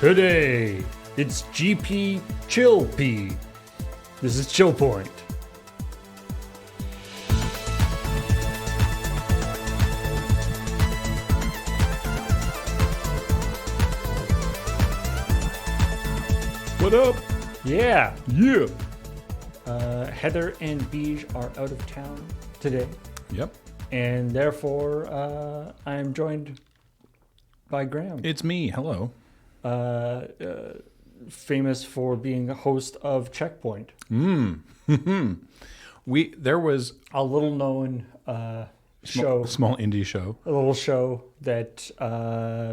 Today, it's GP Chill P. This is ChillPoint. What up? Yeah. Yeah. Heather and Beej are out of town today, Yep. and therefore I am joined by Graham, It's me. Hello. famous for being a host of ChillPoint, There was a little known show. small indie show. A little show that,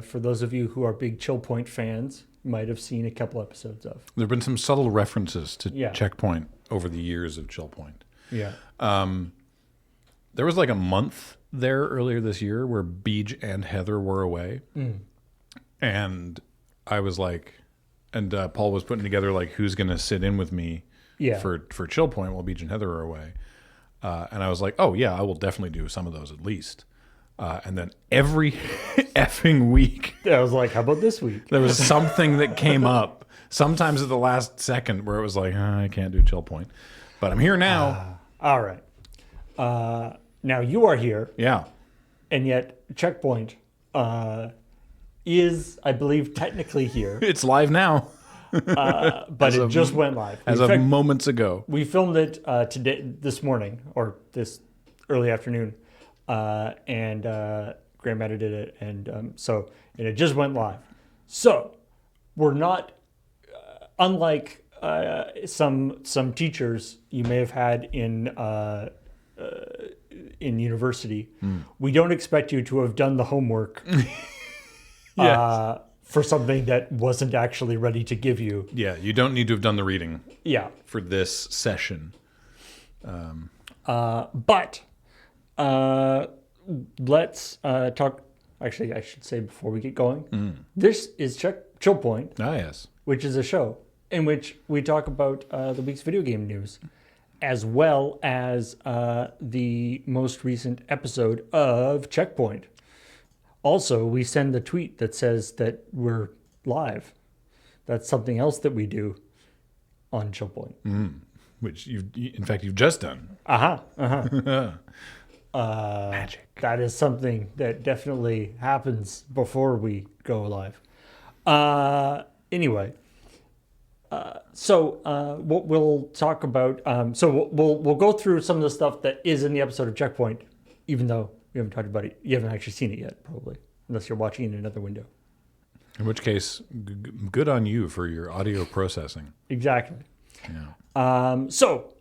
for those of you who are big ChillPoint fans, might have seen a couple episodes of. There have been some subtle references to Yeah. ChillPoint over the years of ChillPoint. Yeah. There was like a month there earlier this year where Beej and Heather were away. And I was like, and Paul was putting together like who's going to sit in with me Yeah. for ChillPoint while Beej and Heather are away. And I was like, oh yeah, I will definitely do some of those at least. And then every effing week, I was like, how about this week? there was something that came up, sometimes at the last second, where it was like, I can't do ChillPoint. But I'm here now. All right. Now you are here, Yeah. and yet ChillPoint is, I believe, technically here, It's live now, but it just went live. as In of fact, moments ago. we filmed it this morning, or this early afternoon, and Graham edited it, and it just went live. So we're not unlike some teachers you may have had in university. We don't expect you to have done the homework Yes. for something that wasn't actually ready to give you. Yeah, you don't need to have done the reading Yeah. for this session. But let's talk. Actually, I should say before we get going, this is ChillPoint, Ah, yes. which is a show in which we talk about the week's video game news, as well as the most recent episode of ChillPoint. Also, we send the tweet that says that we're live. That's something else that we do on ChillPoint. Which you've just done. Magic. That is something that definitely happens before we go live. Anyway, so what we'll talk about. So we'll go through some of the stuff that is in the episode of ChillPoint, even though we haven't talked about it. You haven't actually seen it yet, probably, unless you're watching it in another window. In which case, good on you for your audio processing. Exactly. Yeah. So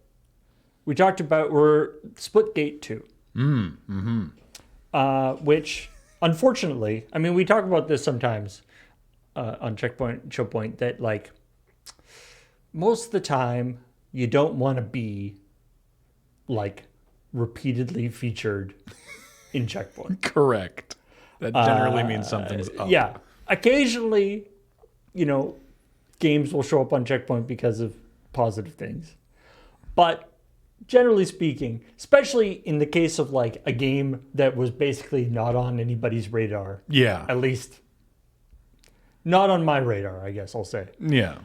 we talked about we're Splitgate 2. Which, unfortunately, I mean, we talk about this sometimes on ChillPoint, that like most of the time you don't want to be like repeatedly featured in ChillPoint. Correct. That generally means something's up. Yeah, occasionally, games will show up on ChillPoint because of positive things, but generally speaking, especially in the case of like a game that was basically not on anybody's radar, Yeah. at least not on my radar, I guess I'll say. Yeah.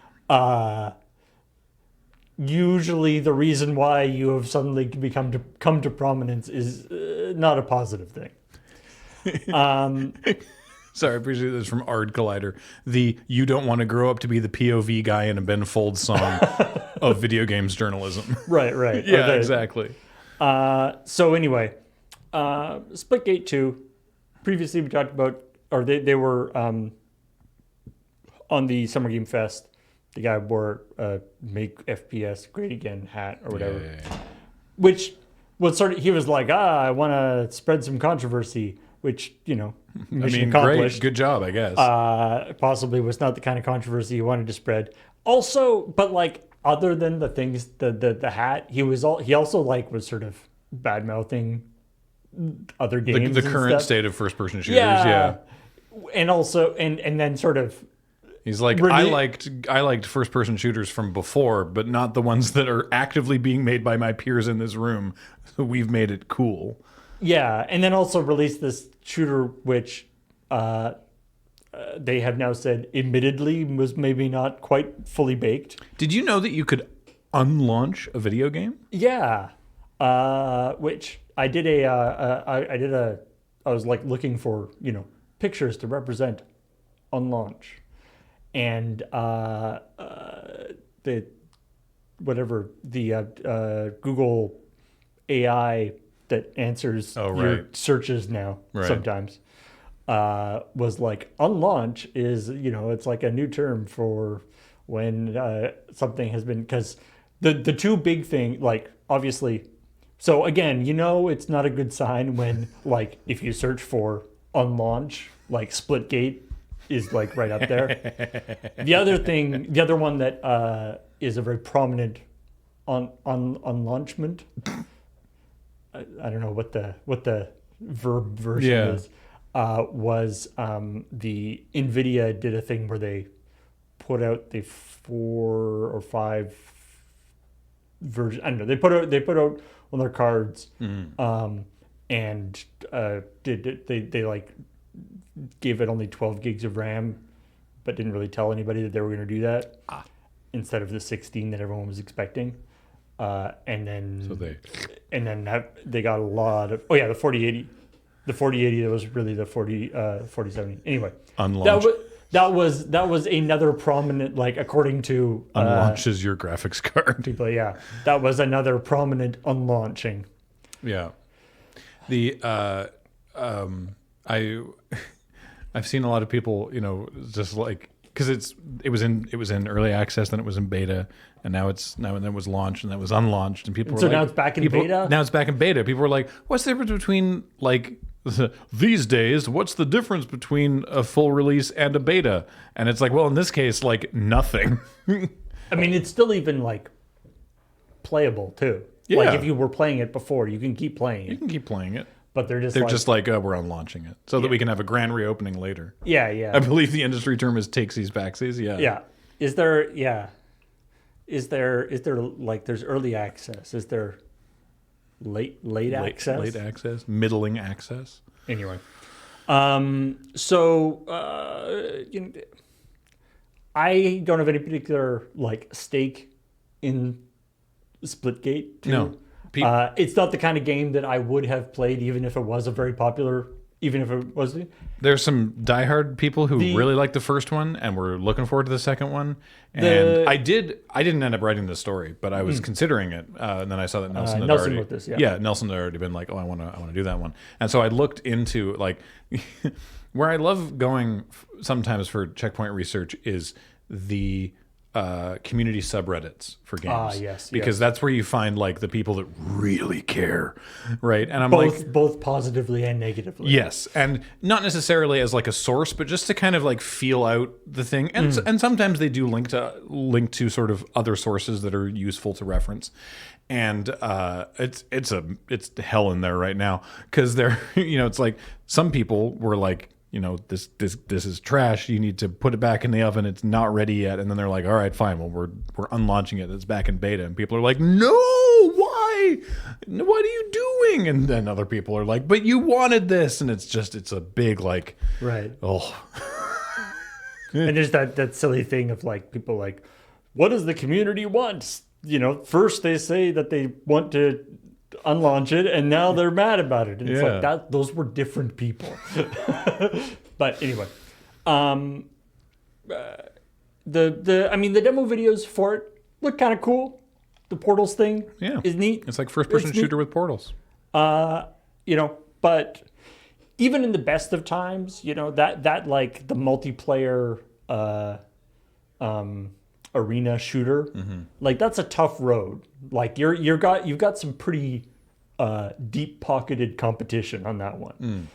Usually the reason why you have suddenly come to prominence is not a positive thing. Sorry, I appreciate this from Ard Collider. You don't want to grow up to be the POV guy in a Ben Folds song of video games journalism. Right. Yeah, Okay. exactly. So anyway, Splitgate 2, previously we talked about, or they were on the Summer Game Fest. The guy wore a Make FPS Great Again hat or whatever. Yeah. Which was he was like, I want to spread some controversy, which, mission accomplished. Great. Good job, I guess. Possibly was not the kind of controversy he wanted to spread. Also, but like, other than the things, the hat, he also like was sort of bad mouthing other games. The current stuff. state of first person shooters. Yeah. And also, and then sort of, He's like, I liked first person shooters from before, but not the ones that are actively being made by my peers in this room. So we've made it cool. Yeah, and then also released this shooter which they have now said, admittedly, was maybe not quite fully baked. Did you know that you could unlaunch a video game? Yeah, which I did I was like looking for pictures to represent unlaunch, and the Google AI that answers your searches now sometimes was like, unlaunch is it's like a new term for when something has been, because the two big thing, like, obviously, so again, it's not a good sign when, like, if you search for unlaunch, like Splitgate is like right up there. The other one that is a very prominent unlaunchment. I don't know what the verb version is. Was the NVIDIA did a thing where they put out the 4 or 5 version. I don't know. They put out one of their cards, and they like gave it only 12 gigs of RAM, but didn't really tell anybody that they were going to do that instead of the 16 that everyone was expecting. And then they got a lot of the 4080. The 4080 that was really the 4070. Anyway, Unlaunch. That was another prominent, like, according to unlaunches your graphics card. People, yeah, that was another prominent unlaunching. Yeah, I've seen a lot of people, just like, because it was in early access, then it was in beta, and now it was launched, and then it was unlaunched, and people were like, now it's back in beta. Now it's back in beta. People were like, "What's the difference between, like, these days? What's the difference between a full release and a beta?" And it's like, well, in this case, like, nothing. I mean, it's still even like playable too. Yeah. Like, if you were playing it before, you can keep playing it. You can keep playing it. But they're just like, we're unlaunching it so that we can have a grand reopening later. Yeah, yeah. I believe the industry term is takesies backsies. Yeah. Yeah. Is there like, there's early access? Is there late access? Late access, middling access. Anyway, so I don't have any particular, like, stake in Splitgate 2. No. It's not the kind of game that I would have played, even if it was a very popular, even if it wasn't. There's some diehard people who really liked the first one and were looking forward to the second one. And I didn't end up writing the story, but I was considering it. And then I saw that Nelson wrote this. Yeah, Nelson had already been like, "Oh, I want to do that one." And so I looked into, like, where I love going sometimes for checkpoint research is the community subreddits for games. Yes, because that's where you find, like, the people that really care, right? And I'm both positively and negatively. Yes, and not necessarily as, like, a source, but just to kind of, like, feel out the thing. And sometimes they do link to sort of other sources that are useful to reference. And it's hell in there right now, because they're it's like, some people were like, this is trash. You need to put it back in the oven. It's not ready yet. And then they're like, all right, fine. Well, we're unlaunching it. It's back in beta. And people are like, no, why? What are you doing? And then other people are like, but you wanted this. And it's a big, like, right. Oh. And there's that silly thing of, like, people like, what does the community want? First they say that they want to unlaunch it, and now they're mad about it. And it's like that. Those were different people. But anyway, the demo videos for it look kind of cool. The Portals thing is neat. It's like first-person shooter with portals. But even in the best of times, that like the multiplayer arena shooter, like, that's a tough road. Like, you've got some pretty deep-pocketed competition on that one.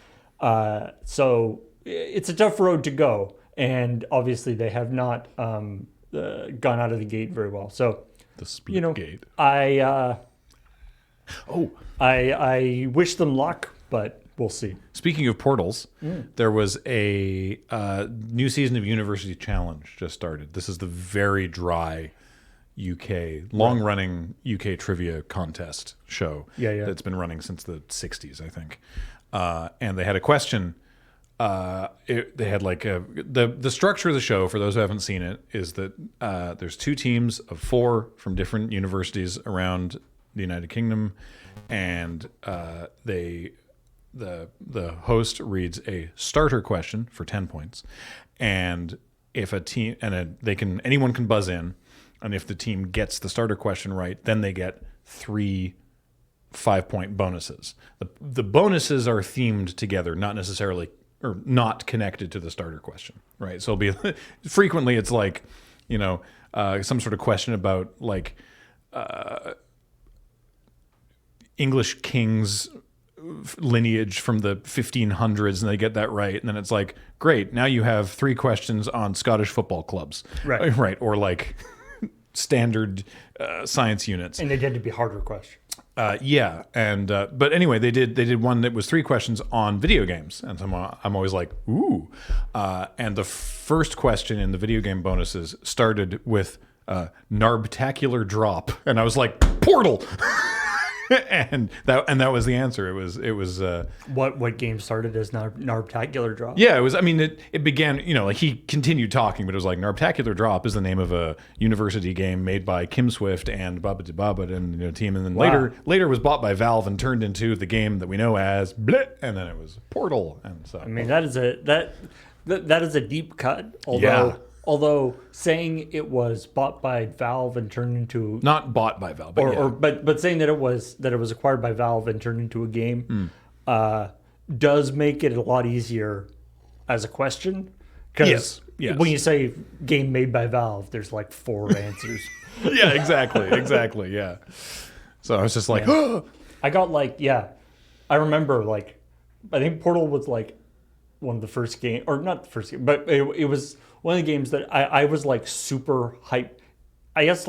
So it's a tough road to go, and obviously they have not gone out of the gate very well. So the speed gate. I wish them luck, but we'll see. Speaking of portals, there was a new season of University Challenge just started. This is the very dry UK, long-running UK trivia contest show that's been running since the 60s, I think. And they had a question they had like the structure of the show, for those who haven't seen it, is that there's 2 teams of 4 from different universities around the United Kingdom, and the host reads a starter question for 10 points, and if a team anyone can buzz in, and if the team gets the starter question right, then they get 3 5-point bonuses. The bonuses are themed together, not necessarily or not connected to the starter question, right? So it'll be frequently it's like, some sort of question about like English kings lineage from the 1500s, and they get that right, and then it's like, great, now you have 3 questions on Scottish football clubs, right, or like standard science units, and they tend to be harder questions. But anyway, they did one that was 3 questions on video games, and so I'm always like, ooh. And the first question in the video game bonuses started with Narbtacular drop, and I was like, Portal. and that was the answer. It was what game started as Narbtacular drop? Yeah, it was. I mean, it began. Like he continued talking, but it was like Narbtacular drop is the name of a university game made by Kim Swift and Baba and team, and then later was bought by Valve and turned into the game that we know as Bleh, and then it was Portal. And so I mean, that is a deep cut. Although saying it was bought by Valve and turned into not bought by Valve, but saying that it was acquired by Valve and turned into a game does make it a lot easier as a question. Because when you say game made by Valve, there's like 4 answers. Yeah, exactly. Yeah. So I was just like, I got I remember I think Portal was like one of the first game, or not the first game, but it was one of the games that I was like super hyped. I guess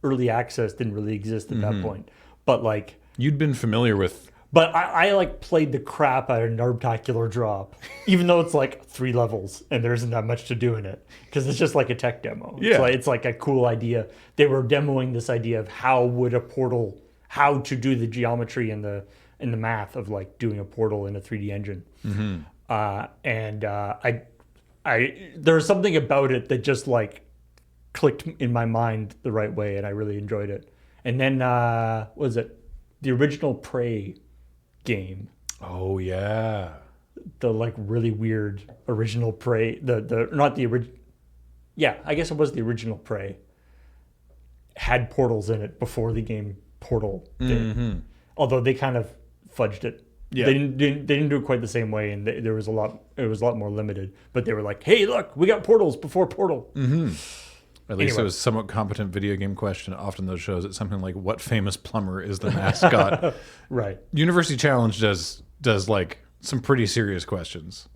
early access didn't really exist at that point, but like you'd been familiar with. But I played the crap out of Narbtacular drop, even though it's like 3 levels and there isn't that much to do in it because it's just like a tech demo. Yeah, it's like a cool idea. They were demoing this idea of how to do the geometry and the math of like doing a portal in a 3D engine. There was something about it that just like clicked in my mind the right way, and I really enjoyed it. And then what was it the original Prey game? Oh yeah, the like really weird original Prey. The not the original. Yeah, I guess it was the original Prey. Had portals in it before the game Portal did. Although they kind of fudged it. Yeah. They didn't do it quite the same way, and it was a lot more limited. But they were like, "Hey, look, we got portals before Portal." At least it was somewhat competent video game question. Often those shows, it's something like, "What famous plumber is the mascot?" Right. University Challenge does like some pretty serious questions.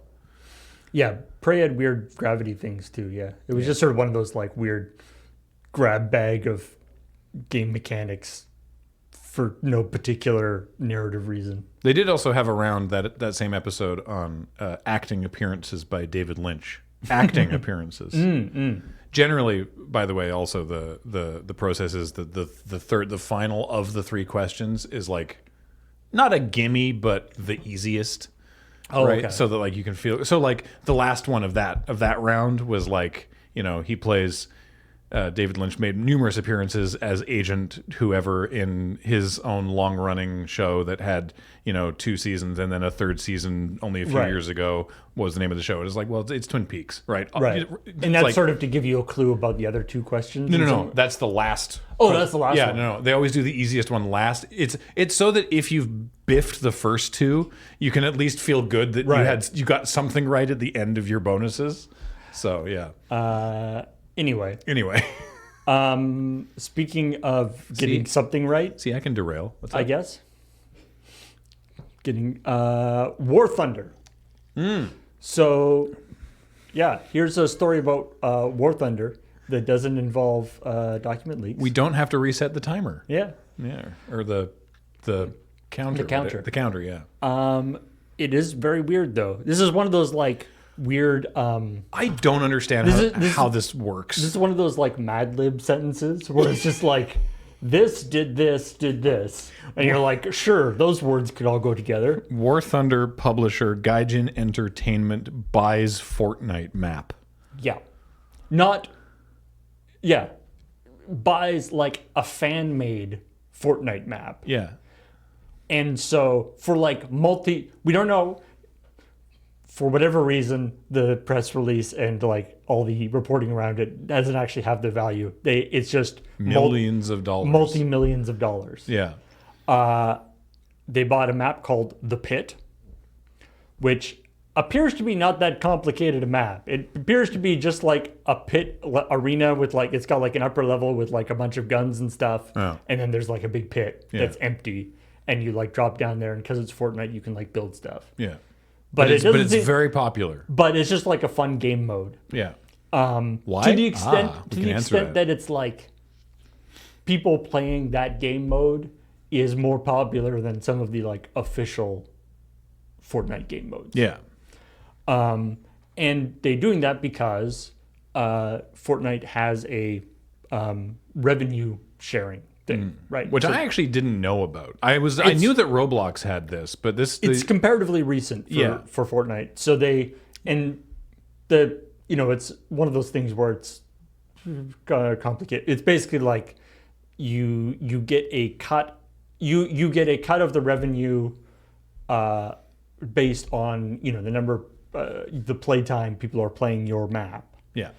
Yeah, Prey had weird gravity things too. Yeah, it was just sort of one of those like weird grab bag of game mechanics for no particular narrative reason. They did also have around that same episode on acting appearances by David Lynch. Acting appearances. Generally, by the way, also the process is the final of the 3 questions is like not a gimme, but the easiest. Oh, right. Okay. So that like you can feel. So like the last one of that round was like, he plays. David Lynch made numerous appearances as agent whoever in his own long-running show that had 2 seasons, and then a 3rd season only a few years ago was the name of the show. It was like, well, it's Twin Peaks, right? Right. And that's like, sort of to give you a clue about the other 2 questions? No. That's the last. Oh, that's the last one. Yeah, no. They always do the easiest one last. It's so that if you've biffed the first 2, you can at least feel good that you got something right at the end of your bonuses. So, yeah. Anyway. Speaking of getting something right. See, I can derail. What's up? I guess. Getting War Thunder. So, yeah, here's a story about War Thunder that doesn't involve document leaks. We don't have to reset the timer. Yeah. Yeah. Or the counter. The counter, yeah. It is very weird, though. This is one of those, like, weird. I don't understand how this works. This is one of those like Mad Lib sentences where it's just like this did this, did this. And you're like, sure, those words could all go together. War Thunder publisher Gaijin Entertainment buys Fortnite map. Yeah. Not, yeah. Buys like a fan-made Fortnite map. Yeah. And so for like we don't know, for whatever reason, the press release and like all the reporting around it doesn't actually have the value. It's just Millions of dollars. Multi-millions of dollars. Yeah. They bought a map called The Pit, which appears to be not that complicated a map. It appears to be just like a pit arena with like, it's got like an upper level with like a bunch of guns and stuff. Oh. And then there's like a big pit that's empty. And you like drop down there, and because it's Fortnite, you can like build stuff. Yeah. But it's very popular. But it's just like a fun game mode. Yeah. Why? To the extent that it's like people playing that game mode is more popular than some of the like official Fortnite game modes. Yeah. And they're doing that because Fortnite has a revenue sharing thing, right? Which I actually didn't know about. I knew that Roblox had this, but it's comparatively recent for Fortnite. So it's one of those things where it's complicated. It's basically like you get a cut. You get a cut of the revenue based on the number the playtime people are playing your map. Yeah.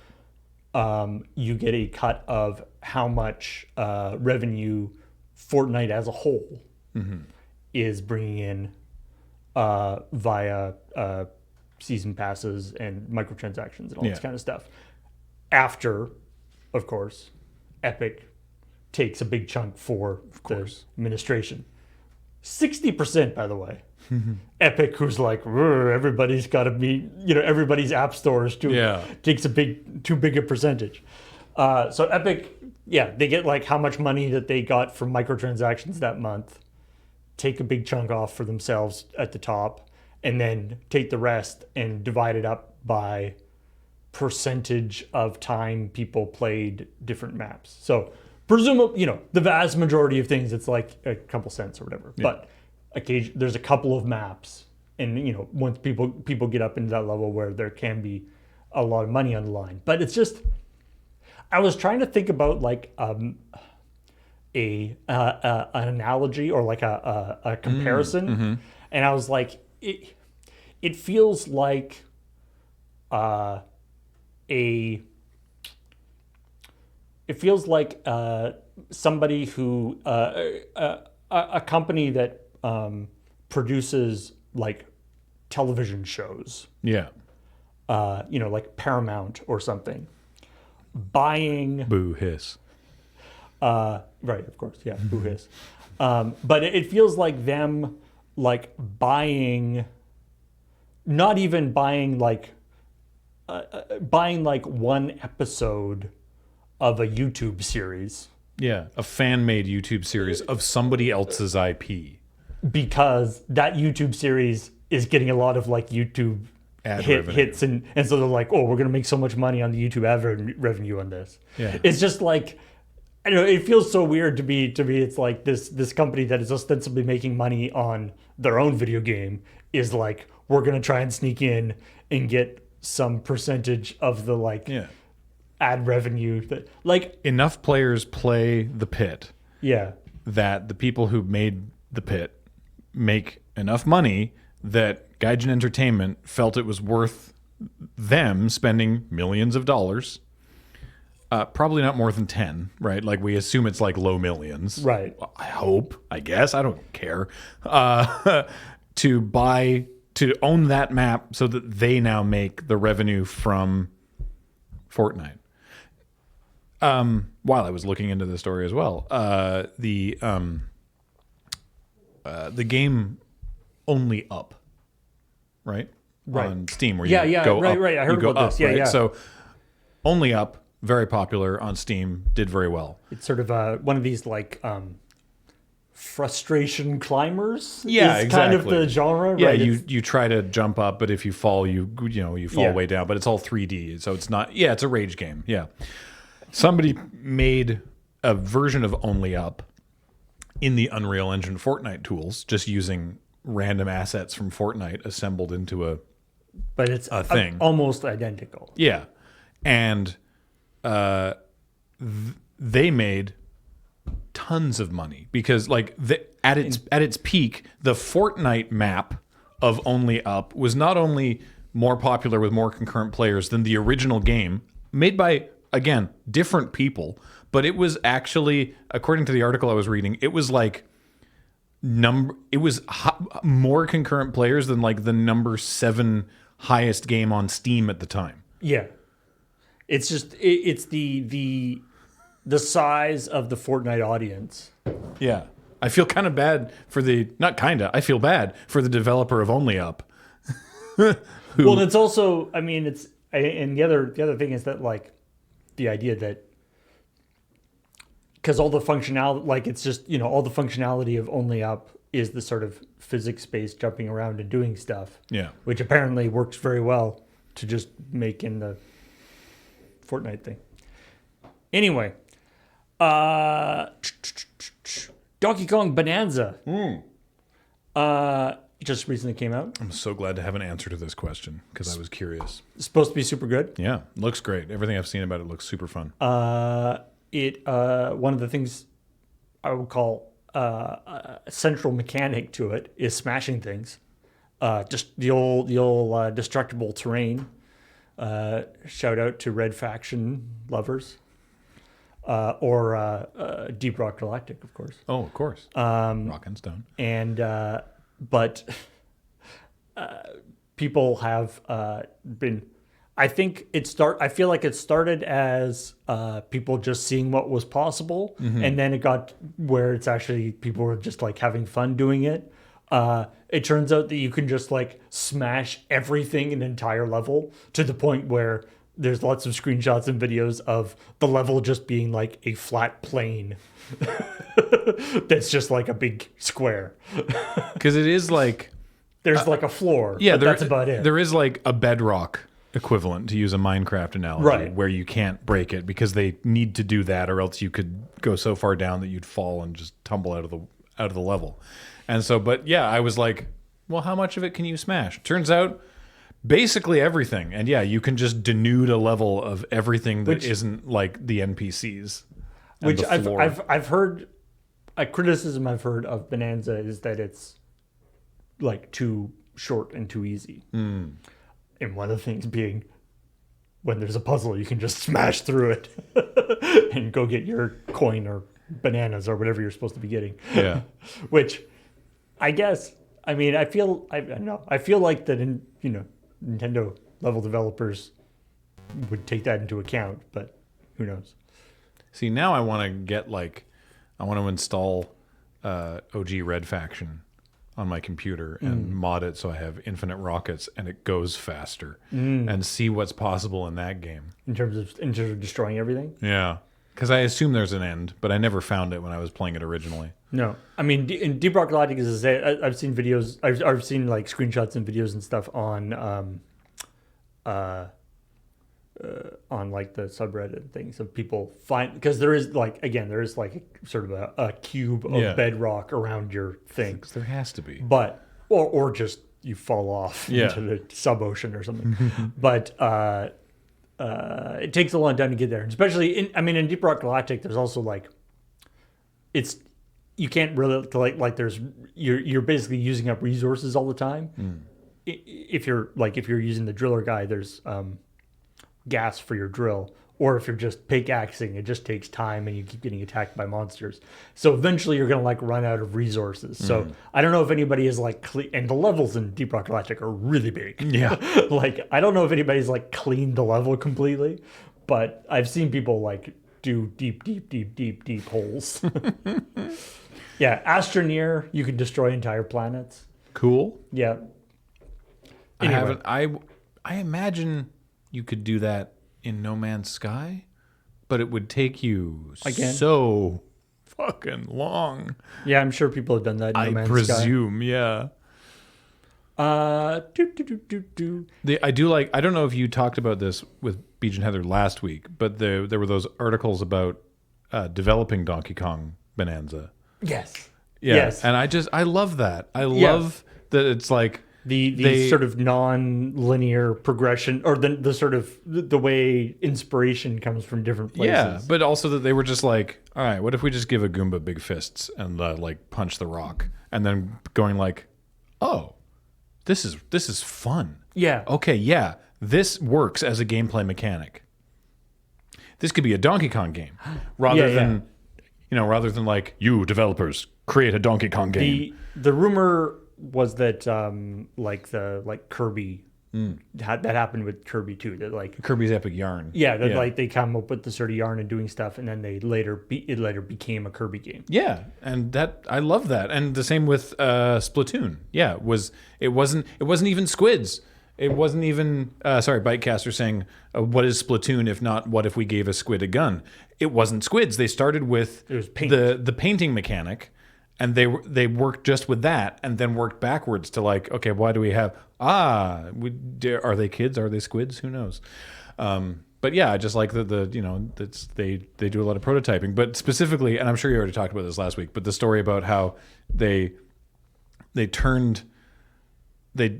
You get a cut of how much revenue Fortnite as a whole is bringing in via season passes and microtransactions and all this kind of stuff. After, of course, Epic takes a big chunk for the administration. 60%, by the way. Epic, who's like, everybody's got to be, everybody's app stores takes too big a percentage. So Epic, they get like how much money that they got from microtransactions that month, take a big chunk off for themselves at the top, and then take the rest and divide it up by percentage of time people played different maps. So presumably, the vast majority of things, it's like a couple cents or whatever. Yeah. But there's a couple of maps, and once people get up into that level where there can be a lot of money on the line. But it's just, I was trying to think about like an analogy or like a comparison, and I was like, it feels like somebody who a company that produces like television shows. Yeah. Like Paramount or something. Buying. Boo hiss. Right, of course. Yeah, boo hiss. But it feels like them like buying, not even buying like one episode of a YouTube series. Yeah, a fan-made YouTube series of somebody else's IP. Because that YouTube series is getting a lot of like YouTube hits, and so they're like, oh, we're going to make so much money on the YouTube ad revenue on this. Yeah. It's just like, I don't know, it feels so weird to me. It's like this company that is ostensibly making money on their own video game is like, we're going to try and sneak in and get some percentage of the ad revenue that like enough players play The Pit. Yeah. That the people who made The Pit make enough money that Gaijin Entertainment felt it was worth them spending millions of dollars. Probably not more than 10, right? Like we assume it's like low millions. Right. I hope, I guess, I don't care. To own that map so that they now make the revenue from Fortnite. While I was looking into the story as well, the game Only Up, right? On Steam, where you go up. Right. I heard about this. Yeah. So Only Up, very popular on Steam, did very well. It's sort of one of these like frustration climbers. Yeah, is exactly. Kind of the genre. Yeah, right? you try to jump up, but if you fall, you fall way down. But it's all 3D, so it's not. Yeah, it's a rage game. Yeah. Somebody made a version of Only Up in the Unreal Engine Fortnite tools, just using random assets from Fortnite assembled into But it's a thing. Almost identical. Yeah. And they made tons of money because like at its peak, the Fortnite map of Only Up was not only more popular with more concurrent players than the original game made by, again, different people, but it was actually, according to the article I was reading, it was like more concurrent players than like the number 7 highest game on Steam at the time. Yeah. It's just it's the size of the Fortnite audience. Yeah. I feel kind of bad for I feel bad for the developer of Only Up. Well, it's also, I mean, and the other thing is that like the idea that because all the functionality, like it's just, all the functionality of Only Up is the sort of physics-based jumping around and doing stuff. Yeah. Which apparently works very well to just make in the Fortnite thing. Anyway, Donkey Kong Bonanza. Just recently came out. I'm so glad to have an answer to this question because I was curious. It's supposed to be super good. Yeah, looks great. Everything I've seen about it looks super fun. One of the things I would call a central mechanic to it is smashing things. Just the old destructible terrain. Shout out to Red Faction lovers. Or Deep Rock Galactic, of course. Oh, of course. Rock and Stone. And but people have been. I feel like it started as people just seeing what was possible, and then it got where it's actually people were just like having fun doing it. It turns out that you can just like smash everything in an entire level to the point where there's lots of screenshots and videos of the level just being like a flat plane that's just like a big square. Because it is like there's like a floor. Yeah, but that's about it. There is like a bedrock equivalent, to use a Minecraft analogy, right, where you can't break it because they need to do that, or else you could go so far down that you'd fall and just tumble out of the level. And so, but yeah, I was like, well, how much of it can you smash? Turns out, basically everything. And yeah, you can just denude a level of everything that isn't like the NPCs. Which I've heard a criticism I've heard of Bonanza is that it's like too short and too easy. And one of the things being when there's a puzzle, you can just smash through it and go get your coin or bananas or whatever you're supposed to be getting. Yeah. Which I guess, I mean, I feel like that Nintendo level developers would take that into account, but who knows? See, now I want to install OG Red Faction on my computer and mod it so I have infinite rockets and it goes faster and see what's possible in that game. In terms of destroying everything? Yeah. Because I assume there's an end, but I never found it when I was playing it originally. No. I mean, in Deep Rock Galactic, as I say, I've seen videos, I've seen like screenshots and videos and stuff on like the subreddit and things of people find, because there is like sort of a cube of bedrock around your thing. There has to be. But or just you fall off into the sub-ocean or something. But it takes a long time to get there. Especially in Deep Rock Galactic, there's also like you can't really like there's you're basically using up resources all the time. If you're using the driller guy, there's gas for your drill, or if you're just pickaxing, it just takes time and you keep getting attacked by monsters. So eventually you're going to like run out of resources. So I don't know if anybody is like and the levels in Deep Rock Galactic are really big. Yeah. Like I don't know if anybody's like cleaned the level completely, but I've seen people like do deep holes. Yeah. Astroneer, you can destroy entire planets. Cool. Yeah. Anyway. I imagine you could do that in No Man's Sky, but it would take you so fucking long. Yeah, I'm sure people have done that in No Man's Sky. I presume, yeah. I don't know if you talked about this with Beej and Heather last week, but there were those articles about developing Donkey Kong Bonanza. Yes. Yeah, Yes. and I love that. I love that it's like the sort of non-linear progression, or the sort of the way inspiration comes from different places. yeah, but also that they were just like, all right, what if we just give a Goomba big fists and like punch the rock, and then going like, oh, this is fun. Yeah. Okay, yeah, this works as a gameplay mechanic. This could be a Donkey Kong game, rather than like, you developers create a Donkey Kong game. The rumor was that like Kirby that happened with Kirby too. That like Kirby's Epic Yarn. like they come up with the sort of yarn and doing stuff, and then it later became a Kirby game. Yeah, and that I love that, and the same with Splatoon. Yeah, it wasn't even squids. It wasn't even Bytecaster saying, what is Splatoon if not what if we gave a squid a gun? It wasn't squids. They started with It was paint. the painting mechanic, and they worked just with that, and then worked backwards to like, okay, why do we have are they kids? Are they squids? Who knows? But yeah, I just like they do a lot of prototyping, but specifically, and I'm sure you already talked about this last week, but the story about how they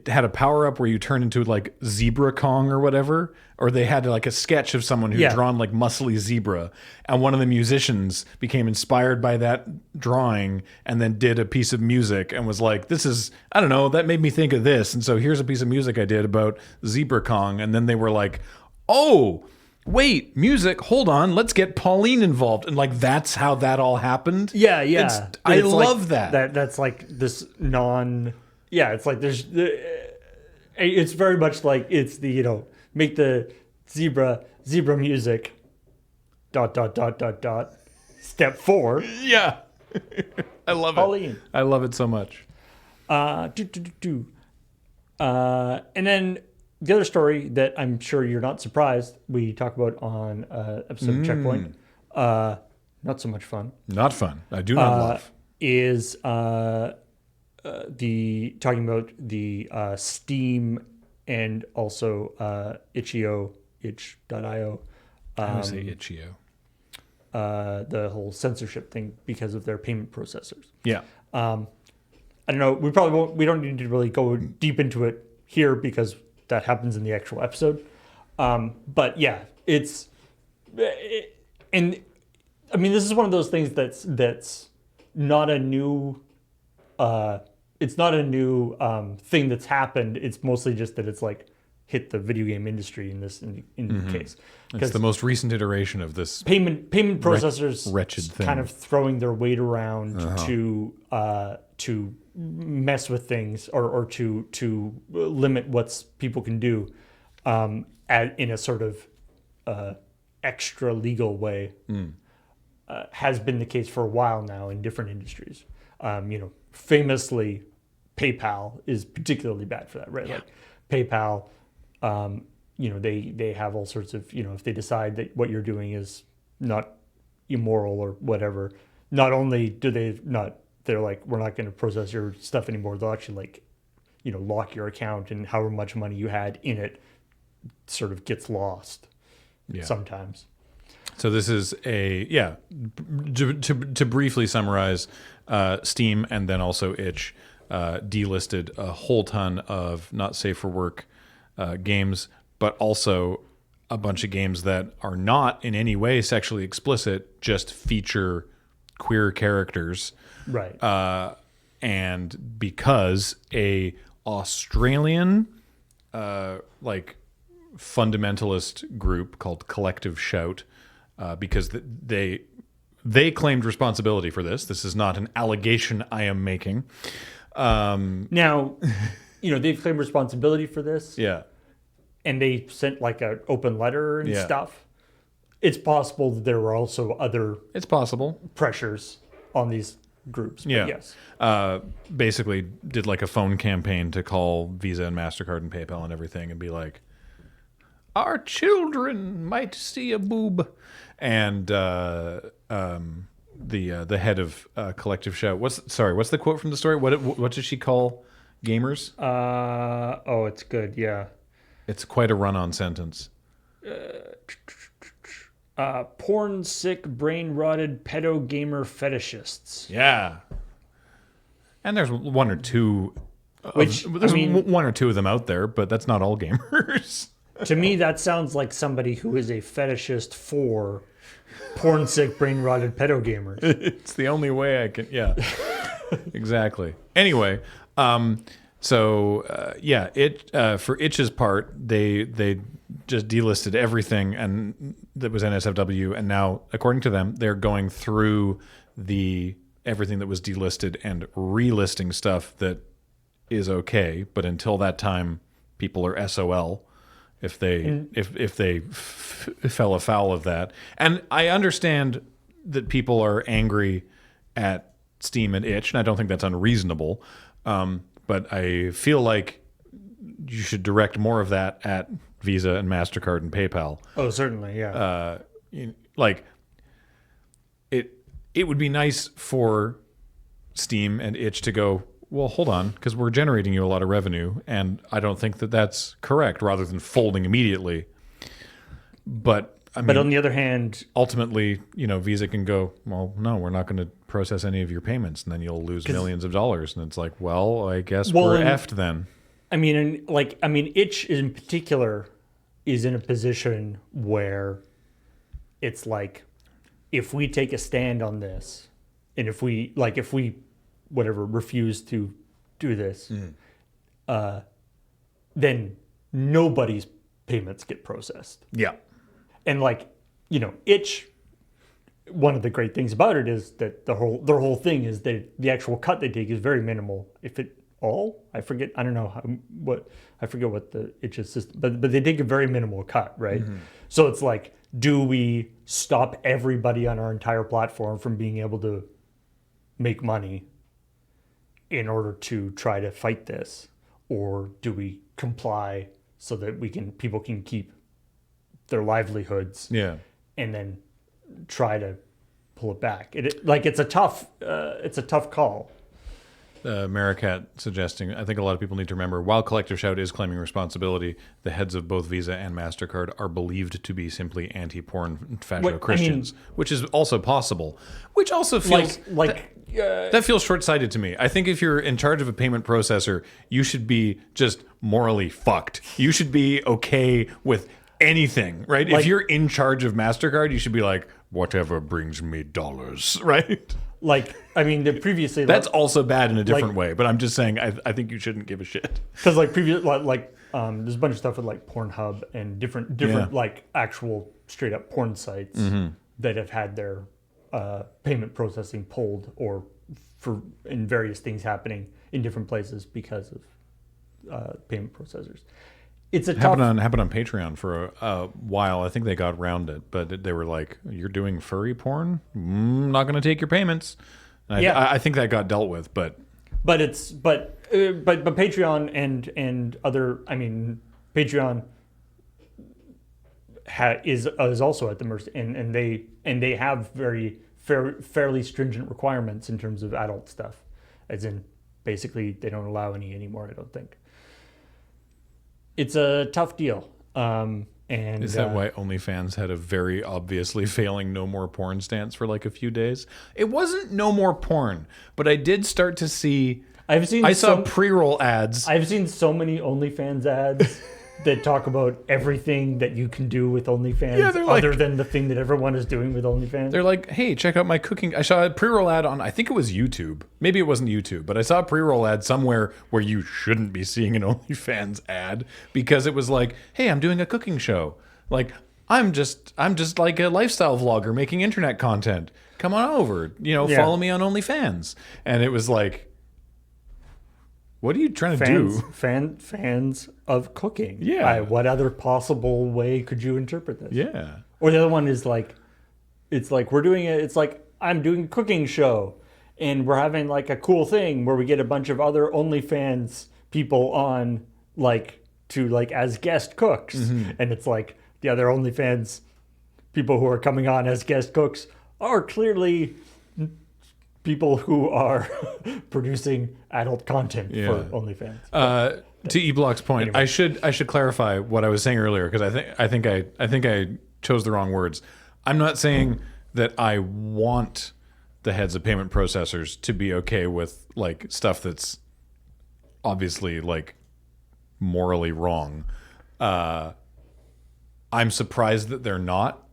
had a power up where you turn into like Zebra Kong or whatever, or they had like a sketch of someone who'd drawn like muscly zebra, and one of the musicians became inspired by that drawing and then did a piece of music and was like, this is, I don't know, that made me think of this, and so here's a piece of music I did about Zebra Kong, and then they were like, oh, wait, music, hold on, let's get Pauline involved, and like that's how that all happened. Yeah. I love that. That's like this non. Yeah, it's like it's very much like it's the make the zebra music. ... Step 4. Yeah, I love Pauline. it. I love it so much. And then the other story that I'm sure you're not surprised we talk about on episode of Checkpoint. Not so much fun. Not fun. I do not love. Is the talking about the Steam and also itch.io. I would say itch.io. The whole censorship thing because of their payment processors. Yeah. I don't know. We probably won't. We don't need to really go deep into it here because that happens in the actual episode. But yeah, and I mean, this is one of those things that's not a new. It's not a new thing that's happened. It's mostly just that it's like hit the video game industry in this case. It's the most recent iteration of this payment processors wretched thing. Kind of throwing their weight around to mess with things or to limit what people can do in a sort of extra legal way. Has been the case for a while now in different industries. Famously, PayPal is particularly bad for that, right? Yeah. Like PayPal, they have all sorts of, if they decide that what you're doing is not immoral or whatever, not only do they're like, we're not going to process your stuff anymore. They'll actually lock your account, and however much money you had in it sort of gets lost sometimes. So this is to briefly summarize, Steam and then also itch delisted a whole ton of not safe for work games, but also a bunch of games that are not in any way sexually explicit, just feature queer characters. Right. And because a Australian fundamentalist group called Collective Shout, because they claimed responsibility for this. This is not an allegation I am making. Now, they've claimed responsibility for this. Yeah. And they sent like an open letter and stuff. It's possible that there were also other pressures on these groups. But yes. Basically did like a phone campaign to call Visa and MasterCard and PayPal and everything and be like, our children might see a boob. And the head of Collective Shout. What's the quote from the story? What did she call gamers? It's good. Yeah, it's quite a run-on sentence. porn sick, brain rotted pedo gamer fetishists. Yeah. And there's one or two. Which, There's one or two of them out there, but that's not all gamers. To me, that sounds like somebody who is a fetishist for porn sick, brain rotted pedo gamers. It's the only way I can. Yeah, exactly. Anyway, for Itch's part, they just delisted everything and that was NSFW, and now, according to them, they're going through everything that was delisted and relisting stuff that is okay. But until that time, people are SOL. If they fell afoul of that. And I understand that people are angry at Steam and Itch, and I don't think that's unreasonable. But I feel like you should direct more of that at Visa and MasterCard and PayPal. Oh, certainly, yeah. It would be nice for Steam and Itch to go, well, hold on, because we're generating you a lot of revenue, and I don't think that that's correct, rather than folding immediately. But on the other hand, ultimately, Visa can go, well, no, we're not going to process any of your payments, and then you'll lose millions of dollars. And it's like, well, I guess we're effed then. Itch in particular is in a position where it's like, if we take a stand on this, and if we refuse to do this, then nobody's payments get processed. Yeah. And Itch, one of the great things about it is that their whole thing is that the actual cut they take is very minimal. If it all, I forget what the Itch's system, but they take a very minimal cut, right? Mm-hmm. So it's like, do we stop everybody on our entire platform from being able to make money in order to try to fight this, or do we comply so that people can keep their livelihoods? Yeah, and then try to pull it back. It's a tough call. Maricat suggesting, I think a lot of people need to remember, while Collective Shout is claiming responsibility, the heads of both Visa and MasterCard are believed to be simply anti-porn fascio-Christians, which is also possible. Which also feels... that feels short-sighted to me. I think if you're in charge of a payment processor, you should be just morally fucked. You should be okay with anything, right? If you're in charge of MasterCard, you should be like, whatever brings me dollars, right? Previously... That's also bad in a different way, but I'm just saying I think you shouldn't give a shit. Because there's a bunch of stuff with Pornhub and different actual straight up porn sites that have had their payment processing pulled, or in various things happening in different places because of payment processors. It's happened on Patreon for a while. I think they got around it, but they were like, "You're doing furry porn? Not going to take your payments." And I think that got dealt with, but Patreon and other. Patreon is also at the mercy, and they have fairly stringent requirements in terms of adult stuff, as in basically they don't allow any anymore. I don't think. It's a tough deal. And is that why OnlyFans had a very obviously failing no more porn stance for a few days? It wasn't no more porn, but I did start to see... I saw pre-roll ads. I've seen so many OnlyFans ads that talk about everything that you can do with OnlyFans, other than the thing that everyone is doing with OnlyFans. They're like, hey, check out my cooking. I saw a pre-roll ad on, I think it was YouTube. Maybe it wasn't YouTube, but I saw a pre-roll ad somewhere where you shouldn't be seeing an OnlyFans ad, because it was like, hey, I'm doing a cooking show. I'm just like a lifestyle vlogger making internet content. Come on over, follow me on OnlyFans. And it was like, what are you trying to do? Fans of cooking. Yeah. What other possible way could you interpret this? Yeah. Or the other one is we're doing it. It's like, I'm doing a cooking show, and we're having a cool thing where we get a bunch of other OnlyFans people on, as guest cooks. Mm-hmm. And it's like the other OnlyFans people who are coming on as guest cooks are clearly people who are producing adult content for OnlyFans. To E-Block's point, anyway. I should clarify what I was saying earlier, because I think I chose the wrong words. I'm not saying that I want the heads of payment processors to be okay with like stuff that's obviously like morally wrong. I'm surprised that they're not,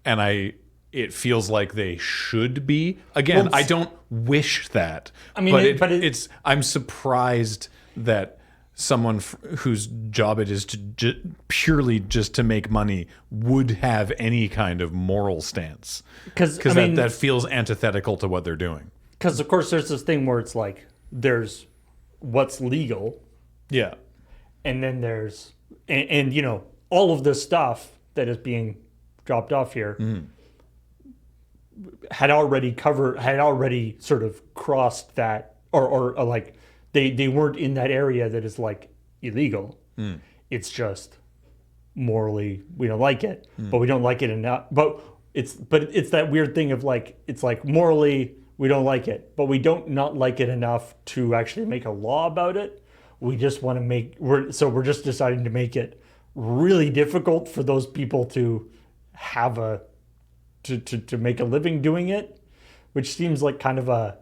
and it feels like they should be. Again, I don't wish that. I mean, I'm surprised that someone whose job it is to purely just to make money would have any kind of moral stance, because that feels antithetical to what they're doing. Because of course there's this thing where it's like there's what's legal, yeah, and then there's and you know, all of this stuff that is being dropped off here had already sort of crossed that, or like they weren't in that area that is like illegal. It's just morally we don't like it, but we don't like it enough. But it's that weird thing of like, it's like morally we don't like it, but we don't not like it enough to actually make a law about it. We just want to we're just deciding to make it really difficult for those people to have to make a living doing it, which seems like kind of a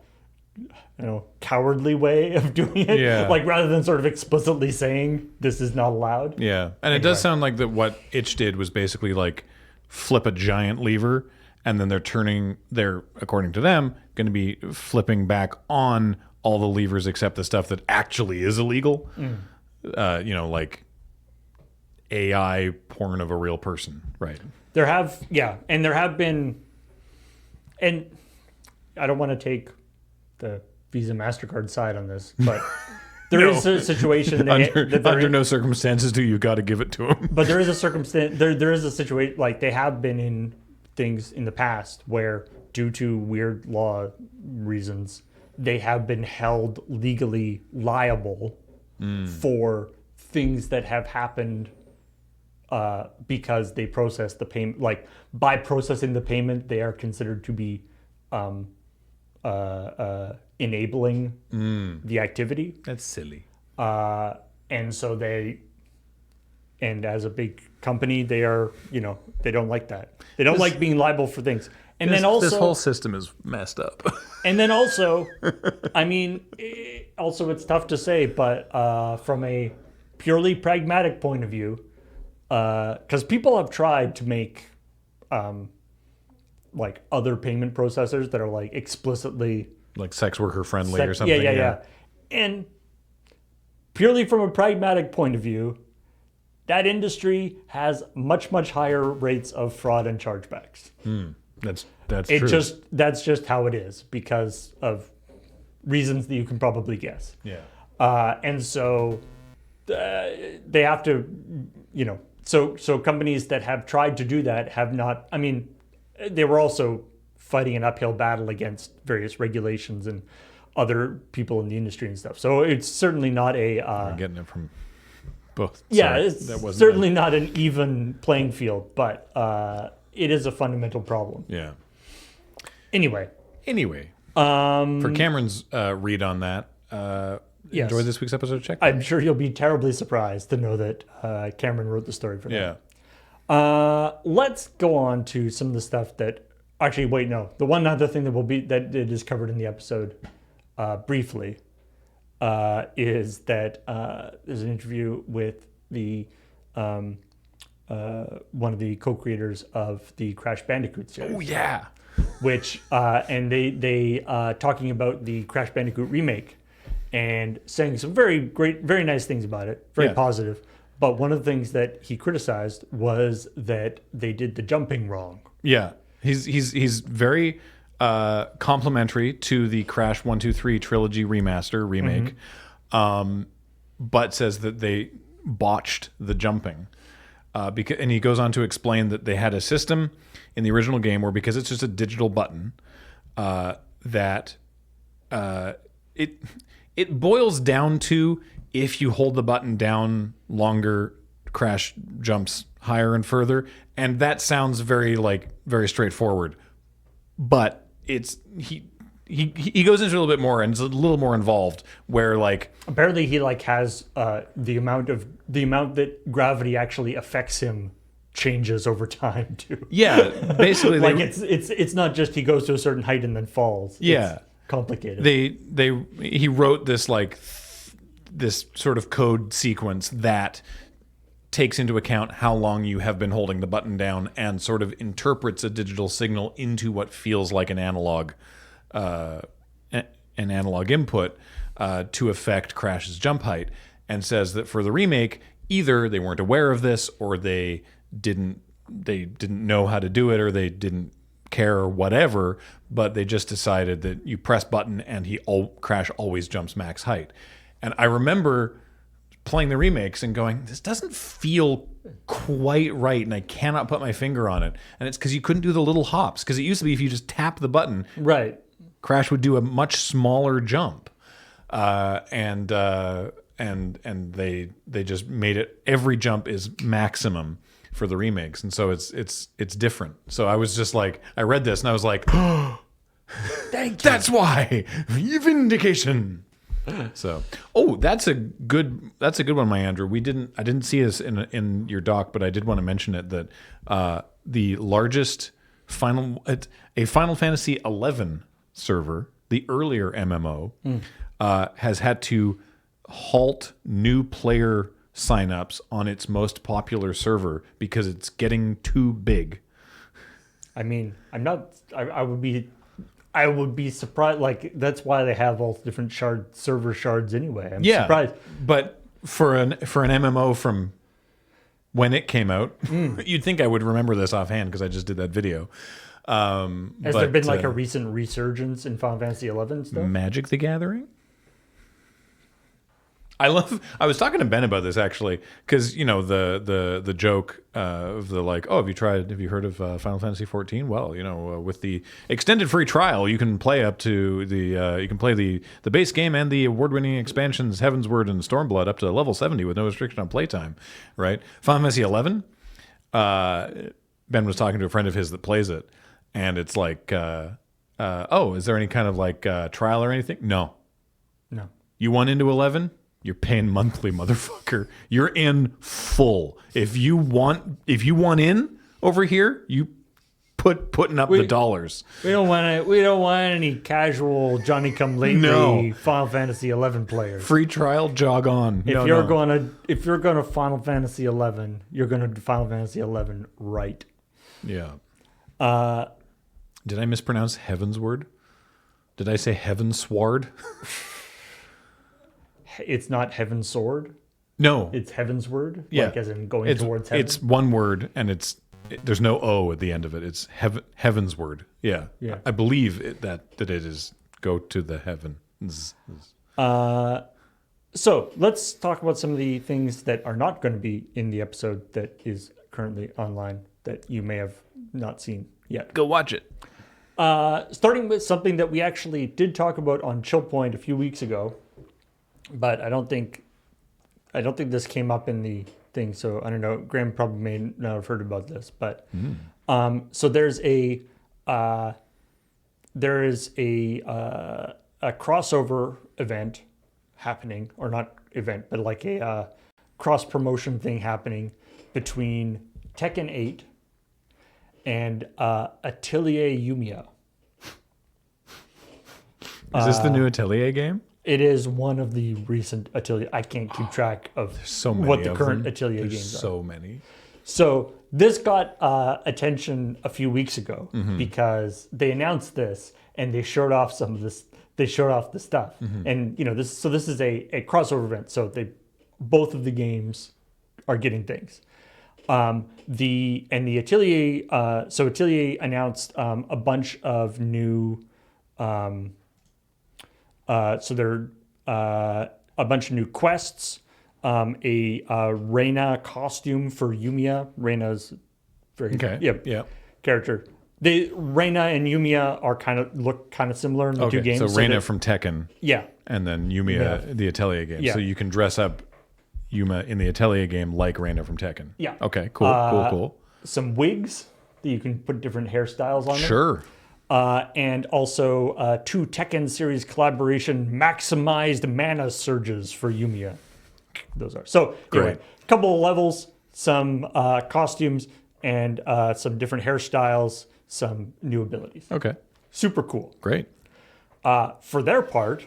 cowardly way of doing it. Yeah. Like rather than sort of explicitly saying this is not allowed. Yeah. And it does sound like that what Itch did was basically like flip a giant lever, and then they're according to them going to be flipping back on all the levers except the stuff that actually is illegal. Like AI porn of a real person, right? There have been, and I don't want to take the Visa MasterCard side on this, but there is a situation under no circumstances do you got to give it to them. But there is a circumstance. There is a situation, like they have been in things in the past where, due to weird law reasons, they have been held legally liable for things that have happened because they processed the payment. Like by processing the payment, they are considered to be enabling the activity. That's silly. And so and as a big company, they are, they don't like that. They don't like being liable for things. And then also, this whole system is messed up. And then also, I mean, it's tough to say, but from a purely pragmatic point of view, because people have tried to make like other payment processors that are like explicitly like sex worker friendly or something. Yeah. And purely from a pragmatic point of view, that industry has much, much higher rates of fraud and chargebacks. That's true. That's just how it is because of reasons that you can probably guess. Yeah. And so they have to, so companies that have tried to do that have not. I mean, they were also fighting an uphill battle against various regulations and other people in the industry and stuff. So it's certainly not I'm getting it from both. Yeah, it's certainly not an even playing field, but it is a fundamental problem. Yeah. Anyway. For Cameron's read on that, yes. Enjoy this week's episode of Checkpoint. I'm sure you'll be terribly surprised to know that Cameron wrote the story for that. Yeah. Let's go on to some of the stuff that... Actually, wait, no. The one other thing that it is covered in the episode briefly is that there's an interview with the one of the co-creators of the Crash Bandicoot series. Oh, yeah. Which, and they talking about the Crash Bandicoot remake and saying some very nice things about it, very positive. But one of the things that he criticized was that they did the jumping wrong. Yeah, he's very complimentary to the Crash 1, 2, 3 trilogy remake, but says that they botched the jumping. And he goes on to explain that they had a system in the original game where, because it's just a digital button, that it boils down to, if you hold the button down longer, Crash jumps higher and further, and that sounds very straightforward. But he goes into a little bit more, and it's a little more involved. Where apparently he has the amount that gravity actually affects him changes over time too. Yeah, basically, Like it's not just he goes to a certain height and then falls. Yeah. It's complicated. he wrote this this sort of code sequence that takes into account how long you have been holding the button down and sort of interprets a digital signal into what feels like an analog input to affect Crash's jump height, and says that for the remake, either they weren't aware of this or they didn't know how to do it, or they didn't care or whatever, but they just decided that you press button and Crash always jumps max height. And I remember playing the remakes and going, this doesn't feel quite right, and I cannot put my finger on it. And it's because you couldn't do the little hops, because it used to be if you just tap the button, right, Crash would do a much smaller jump. And they just made it, every jump is maximum for the remakes, and so it's different. So I was just like, I read this and I was like, oh, thank you. That's why vindication. So, that's a good one, my Andrew. I didn't see this in your doc, but I did want to mention it, that the largest Final Fantasy 11 server, the earlier MMO, has had to halt new player signups on its most popular server because it's getting too big. I mean, I would be surprised. Like, that's why they have all different server shards anyway. I'm surprised. But for an MMO from when it came out, you'd think I would remember this offhand because I just did that video. Has there been like a recent resurgence in Final Fantasy 11 stuff? Magic the Gathering? I was talking to Ben about this actually, because the joke of the like, have you heard of Final Fantasy 14? Well, with the extended free trial, you can play up to the base game and the award-winning expansions Heavensward and Stormblood up to level 70 with no restriction on playtime, right? Final Fantasy 11. Ben was talking to a friend of his that plays it, and it's like, is there any kind of like trial or anything? No. You want into 11? You're paying monthly, motherfucker. You're in full. If you want in over here, you putting up the dollars. We don't want any casual Johnny Come Lately Final Fantasy 11 players. Free trial, jog on. If you're going to Final Fantasy 11, you're going to do Final Fantasy 11 right. Yeah. Did I mispronounce Heavensward? Did I say Heavensward? It's not Heaven's Sword. No, it's Heavensward. Yeah, like as in going towards heaven. It's one word, and there's no O at the end of it. It's Heavensward. Yeah. I believe that it is go to the heavens. So let's talk about some of the things that are not going to be in the episode that is currently online that you may have not seen yet. Go watch it. Starting with something that we actually did talk about on ChillPoint a few weeks ago. But I don't think this came up in the thing, so I don't know. Graham probably may not have heard about this, but so there's a crossover event happening, or not event, but like a cross promotion thing happening between Tekken 8 and Atelier Yumiya. Is this the new Atelier game? It is one of the recent Atelier. I can't keep track of what the current Atelier games are. So many. So this got attention a few weeks ago because they announced this and they showed off some of this. They showed off the stuff, and this is a crossover event. So both of the games are getting things. The Atelier. So Atelier announced a bunch of new. So there are a bunch of new quests, a Reina costume for Yumiya. Reina's very character. Reina and Yumiya look kind of similar in the two games. So Reina from Tekken, and then Yumiya the Atelier game. Yeah. So you can dress up Yuma in the Atelier game like Reina from Tekken. Yeah. Okay. Cool. Some wigs that you can put different hairstyles on. Sure. And also 2 Tekken series collaboration maximized mana surges for Yumiya. Those are. So anyway, a couple of levels, some costumes, and some different hairstyles, some new abilities. Okay. Super cool. Great. For their part,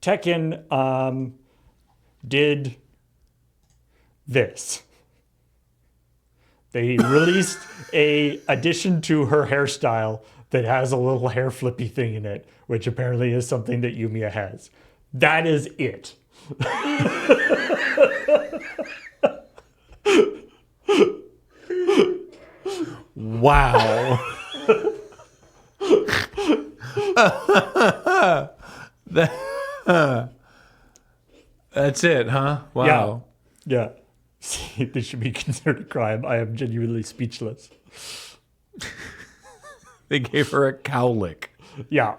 Tekken did this. They released a addition to her hairstyle that has a little hair flippy thing in it, which apparently is something that Yumiya has. That is it. Wow. That's it, huh? Wow. Yeah. See, this should be considered a crime. I am genuinely speechless. They gave her a cowlick. Yeah.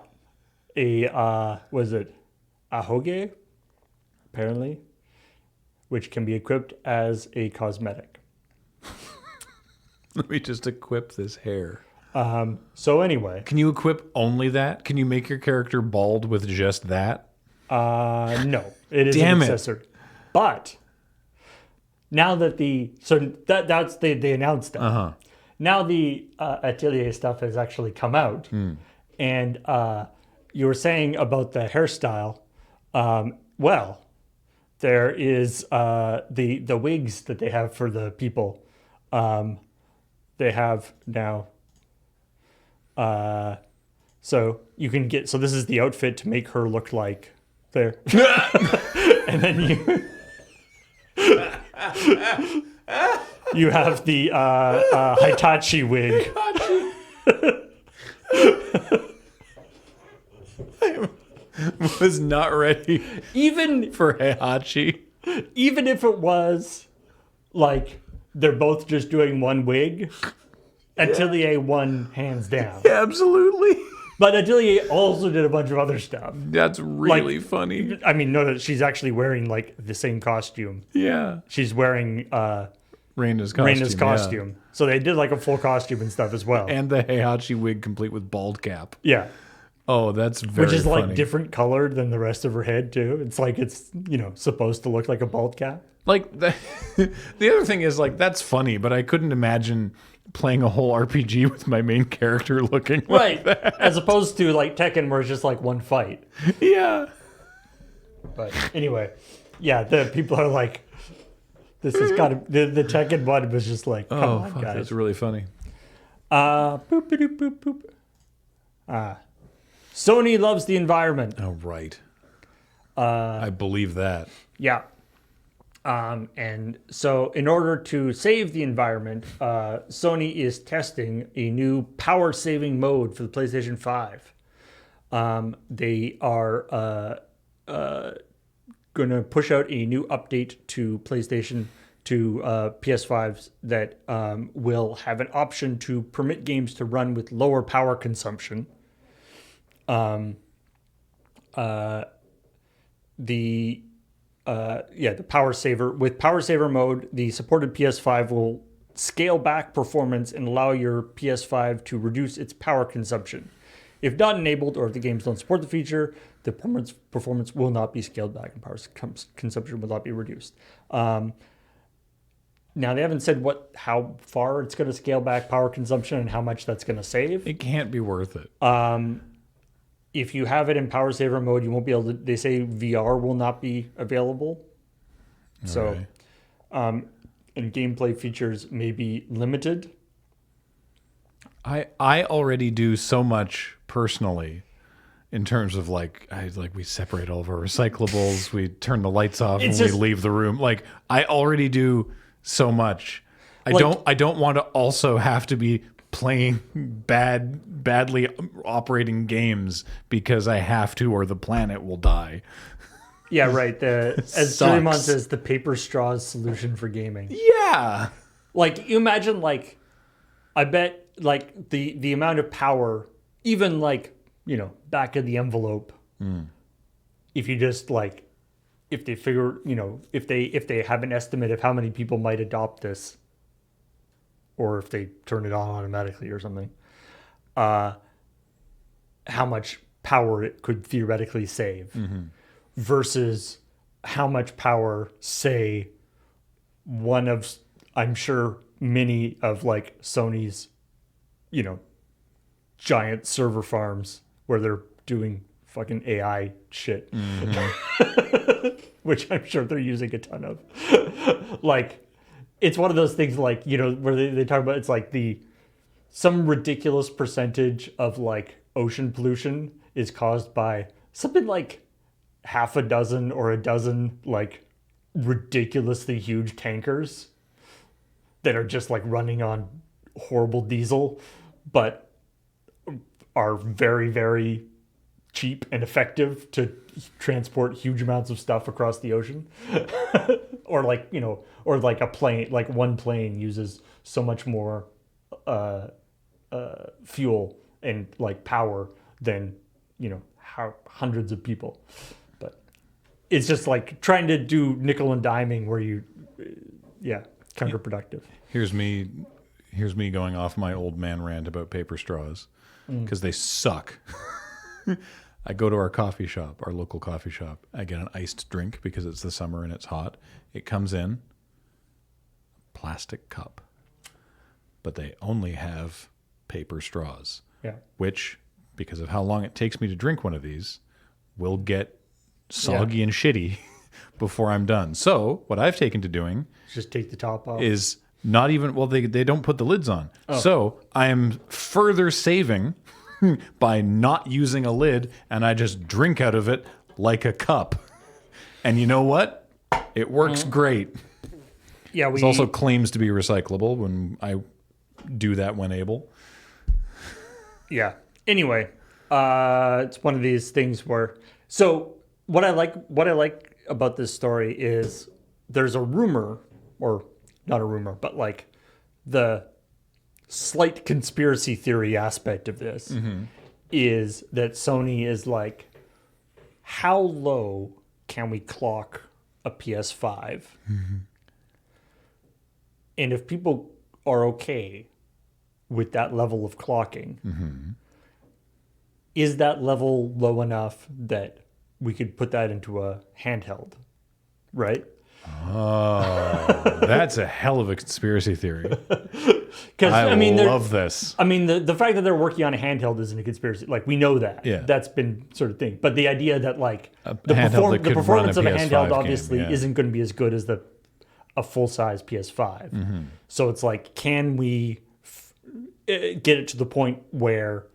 Was it a hoge? Apparently. Which can be equipped as a cosmetic. Let me just equip this hair. So anyway. Can you equip only that? Can you make your character bald with just that? No. It is Damn an it. accessory. But now that they announced that. Uh-huh. Now the Atelier stuff has actually come out. And you were saying about the hairstyle. Well, there is the wigs that they have for the people. They have now. So you can get. So this is the outfit to make her look like there. And then you have the Hitachi wig. I was not ready Even for Heihachi. even if it was like they're both just doing one wig, Atelier won hands down. Yeah, absolutely. But Atelier also did a bunch of other stuff. That's really funny. I mean, no, she's actually wearing like the same costume. Yeah. She's wearing Reina's costume. Reina's costume. So they did like a full costume and stuff as well. And the Heihachi wig complete with bald cap. Yeah. Oh, that's very Which is funny. like different colored than the rest of her head too. It's like it's, supposed to look like a bald cap. Like the other thing is like that's funny, but I couldn't imagine playing a whole RPG with my main character looking like that. As opposed to like Tekken where it's just like one fight. Yeah. But anyway, yeah, the people are like, this has got to, the Tekken one was just like, come on, fuck, guys. that's really funny. Boop, boop, boop. Sony loves the environment. Oh, right. I believe that. Yeah. And so in order to save the environment, Sony is testing a new power saving mode for the PlayStation 5. They are going to push out a new update to PlayStation, to PS5s that will have an option to permit games to run with lower power consumption. The power saver, with power saver mode, the supported PS5 will scale back performance and allow your PS5 to reduce its power consumption. If not enabled, or if the games don't support the feature, the performance will not be scaled back and power consumption will not be reduced. Now they haven't said how far it's going to scale back power consumption and how much that's going to save. It can't be worth it. If you have it in power saver mode, you won't be able to. They say VR will not be available. So, and gameplay features may be limited. I already do so much personally in terms of we separate all of our recyclables, we turn the lights off when we leave the room. Like I already do so much. I don't want to also have to be playing badly operating games because I have to, or the planet will die. Yeah, right. As Suleiman says, the paper straws solution for gaming. Yeah. Like you imagine, I bet the amount of power, even back of the envelope. If you just if they figure, if they have an estimate of how many people might adopt this, or if they turn it on automatically or something, how much power it could theoretically save versus how much power, say, one of, I'm sure, many of like Sony's, giant server farms where they're doing fucking AI shit, which I'm sure they're using a ton of. Like, it's one of those things like, where they talk about it's like some ridiculous percentage of like ocean pollution is caused by something like half a dozen or a dozen like ridiculously huge tankers that are just like running on horrible diesel, but are very, very cheap and effective to transport huge amounts of stuff across the ocean. Or like, or like a plane, like one plane uses so much more fuel and like power than, hundreds of people. But it's just like trying to do nickel and diming where counterproductive. Here's me going off my old man rant about paper straws because they suck. I go to our coffee shop, our local coffee shop. I get an iced drink because it's the summer and it's hot. It comes in plastic cup, but they only have paper straws. Yeah. Which, because of how long it takes me to drink one of these, will get soggy and shitty before I'm done. So what I've taken to doing just take the top off. Is not even, well, they don't put the lids on. Oh. So I am further saving by not using a lid, and I just drink out of it like a cup. And you know what? It works great. Yeah, it also claims to be recyclable when I do that when able. Yeah. Anyway, it's one of these things where, so what I like about this story is there's a rumor, or not a rumor, but like the slight conspiracy theory aspect of this is that Sony is like, how low can we clock a PS5? And if people are okay with that level of clocking, is that level low enough that we could put that into a handheld, right? Oh, that's a hell of a conspiracy theory. I love this. I mean, the fact that they're working on a handheld isn't a conspiracy. Like, we know that. Yeah. That's been sort of thing. But the idea that, like, the the performance of a handheld game, obviously isn't going to be as good as a full-size PS5. So it's like, can we get it to the point where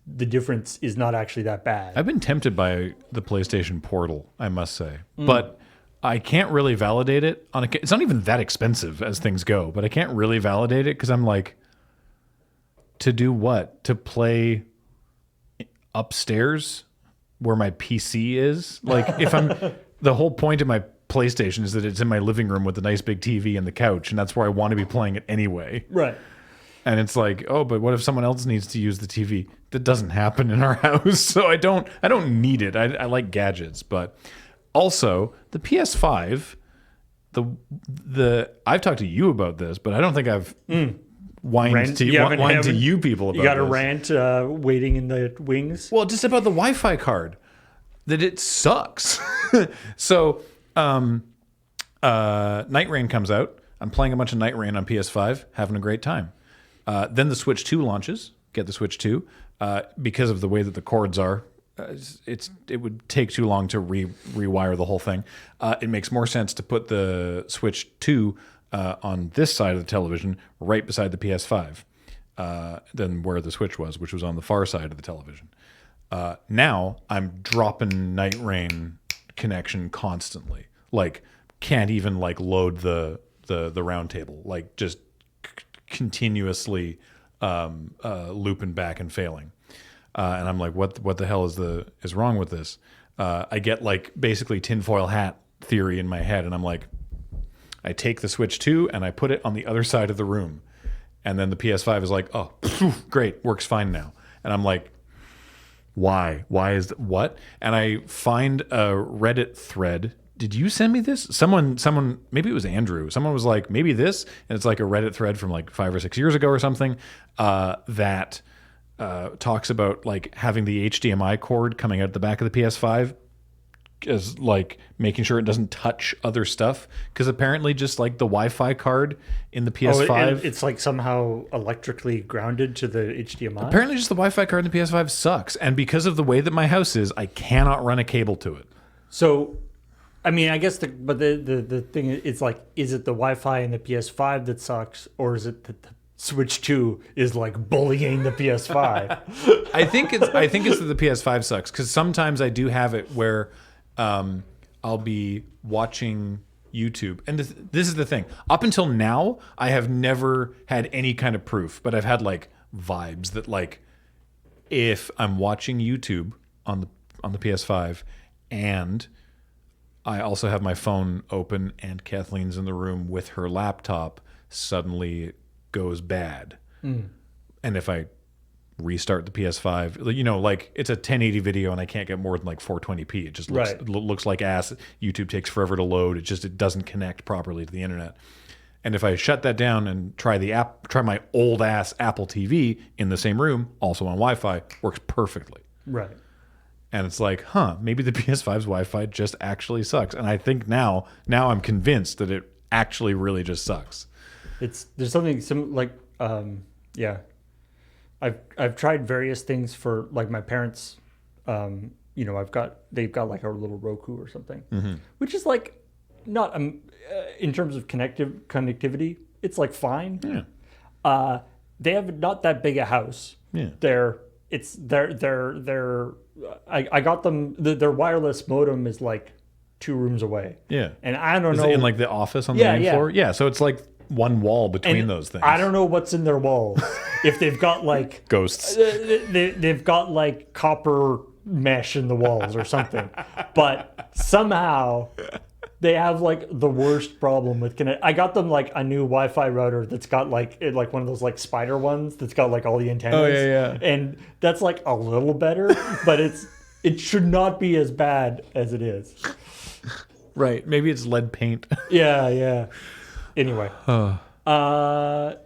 the difference is not actually that bad? I've been tempted by the PlayStation Portal, I must say. But I can't really validate it. It's not even that expensive as things go, but I can't really validate it because I'm like, to do what? To play upstairs where my PC is? Like, if the whole point of my PlayStation is that it's in my living room with a nice big TV and the couch, and that's where I want to be playing it anyway. Right. And it's like, oh, but what if someone else needs to use the TV? That doesn't happen in our house, so I don't need it. I like gadgets, but also the PS5. I've talked to you about this, but I don't think I've whined to you people about this. You got a rant waiting in the wings. Well, just about the Wi-Fi card, that it sucks. So, Night Rain comes out. I'm playing a bunch of Night Rain on PS5, having a great time. Then the Switch 2 launches. Get the Switch 2. Because of the way that the cords are, it would take too long to rewire the whole thing. It makes more sense to put the Switch 2 on this side of the television, right beside the PS5, than where the Switch was, which was on the far side of the television. Now I'm dropping Night Rain connection constantly. Like, can't even like load the round table. Like, just continuously looping back and failing. And I'm like, what the hell is wrong with this? I get like basically tinfoil hat theory in my head, and I'm like, I take the Switch 2 and I put it on the other side of the room, and then the PS5 is like, oh, great, works fine now. And I'm like, why? Why is what? And I find a Reddit thread. Did you send me this? Someone, maybe it was Andrew. Someone was like, maybe this, and it's like a Reddit thread from like 5 or 6 years ago or something that talks about like having the HDMI cord coming out the back of the PS5 as like making sure it doesn't touch other stuff, because apparently just like the Wi-Fi card in the PS5, it's like somehow electrically grounded to the HDMI. apparently just the Wi-Fi card in the PS5 sucks, and because of the way that my house is, I cannot run a cable to it. So, I mean, I guess the thing is, it's like, is it the Wi-Fi in the PS5 that sucks, or is it that the Switch 2 is like bullying the PS5? I think it's that the PS5 sucks, because sometimes I do have it where I'll be watching YouTube, and this is the thing. Up until now, I have never had any kind of proof, but I've had like vibes that like if I'm watching YouTube on the PS5 and I also have my phone open and Kathleen's in the room with her laptop, suddenly it goes bad. And if I restart the PS5, you know, like it's a 1080 video and I can't get more than like 420p. It just looks like ass. YouTube takes forever to load. It doesn't connect properly to the internet. And if I shut that down and try my old ass Apple TV in the same room, also on Wi-Fi, works perfectly. Right. And it's like, maybe the PS5's Wi-Fi just actually sucks. And I think now I'm convinced that it actually really just sucks. There's something like yeah. I've tried various things for like my parents. You know, they've got like a little Roku or something, which is like not in terms of connectivity, it's like fine. Yeah. They have not that big a house. Yeah. I got them. Their wireless modem is like 2 rooms away. Yeah. And I don't know. Is it in like the office on the main floor? Yeah. So it's like one wall between those things. I don't know what's in their walls. If they've got like ghosts, they've got like copper mesh in the walls or something. But somehow they have like the worst problem with connect. I got them like a new Wi-Fi router that's got like one of those like spider ones that's got like all the antennas. Oh yeah. And that's like a little better, but it should not be as bad as it is. Right. Maybe it's lead paint. Yeah. Anyway. What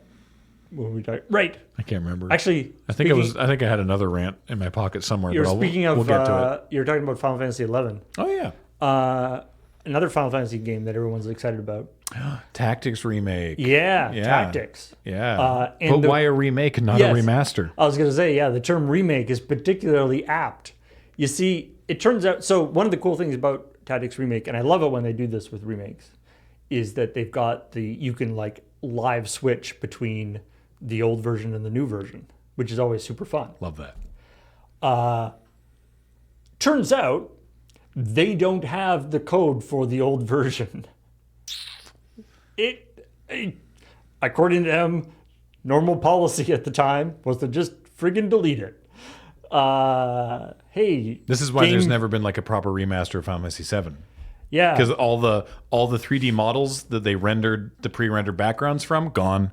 were we talking? Right. I can't remember. Actually, I think I had another rant in my pocket somewhere. You're but speaking of. We'll get to it. You're talking about Final Fantasy 11. Oh yeah. Another Final Fantasy game that everyone's excited about. Tactics remake. Yeah. Tactics. Yeah. But why a remake, not a remaster? I was going to say, yeah, the term remake is particularly apt. You see, it turns out. So one of the cool things about Tactics remake, and I love it when they do this with remakes, is that they've got you can like live switch between the old version and the new version, which is always super fun. Love that. Turns out they don't have the code for the old version. According to them, normal policy at the time was to just friggin' delete it. Hey, this is why there's never been like a proper remaster of Final Fantasy VII. Yeah, because all the 3D models that they rendered the pre-rendered backgrounds from gone.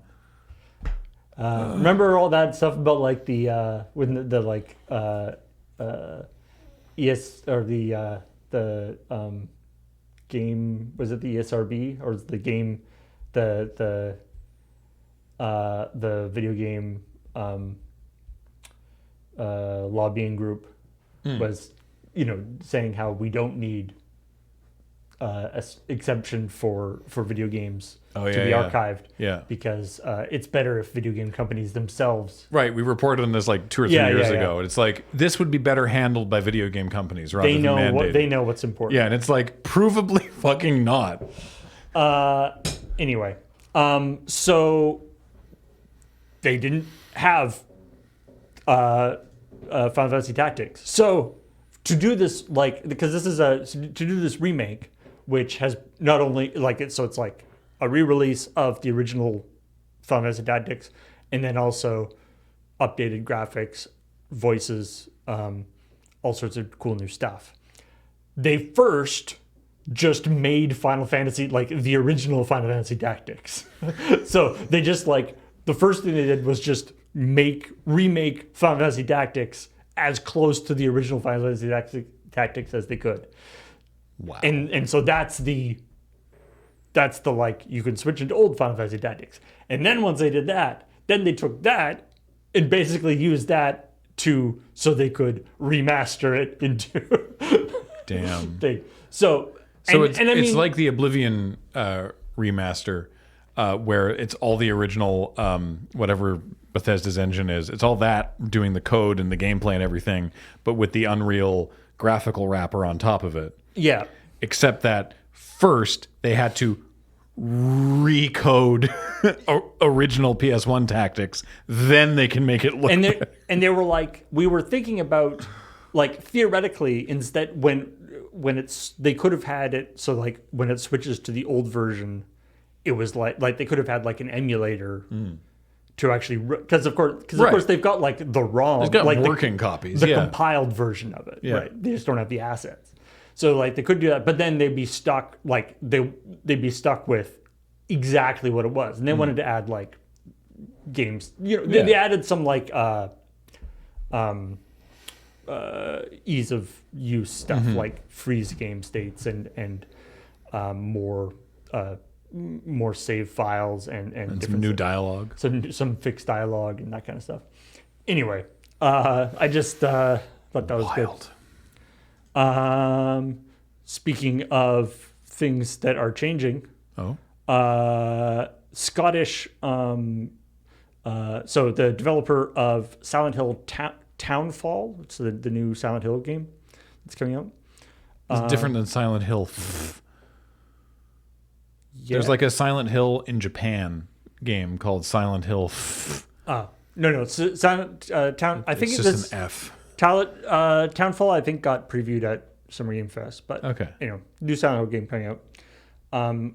Remember all that stuff about like the when the like ES or the game, was it the ESRB or was the game the video game lobbying group was, you know, saying how we don't need exemption for video games to be archived. Yeah. Because it's better if video game companies themselves. Right. We reported on this like 2 or 3 years ago. And it's like, this would be better handled by video game companies rather than mandated. They know what's important. Yeah. And it's like, provably fucking not. Anyway. So they didn't have Final Fantasy Tactics. So to do this, like, because this is to do this remake, which has not only it's like a re-release of the original Final Fantasy Tactics, and then also updated graphics, voices, all sorts of cool new stuff. They first just made Final Fantasy, like the original Final Fantasy Tactics. So they just the first thing they did was just remake Final Fantasy Tactics as close to the original Final Fantasy Tactics as they could. Wow. And so that's the you can switch into old Final Fantasy Tactics. And then once they did that, then they took that and basically used that so they could remaster it into Damn. thing. So It's I mean, like the Oblivion remaster, where it's all the original whatever Bethesda's engine is. It's all that doing the code and the gameplay and everything, but with the Unreal graphical wrapper on top of it. yeah. Except that first they had to recode original PS1 tactics, then they can make it look. And they were like, we were thinking about, like, theoretically, instead when it's, they could have had it so, like, when it switches to the old version, it was like they could have had like an emulator to actually, because of course they've got like the ROM, They've got like working copies, the yeah. compiled version of it, right? They just don't have the assets. So like they could do that, but then they'd be stuck, like they'd be stuck with exactly what it was, and they wanted to add like games. You know, they added some like ease of use stuff, like freeze game states and more save files and some new dialogue, some fixed dialogue and that kind of stuff. Anyway, I just thought that was wild. Good. Speaking of things that are changing, Scottish. So the developer of Silent Hill Townfall, it's the new Silent Hill game that's coming out. It's different than Silent Hill. Yeah. There's like a Silent Hill in Japan game called Silent Hill. No. It's Silent Town. I think it's just an F. Townfall, I think, got previewed at Summer Game Fest, but okay, new Silent Hill game coming out.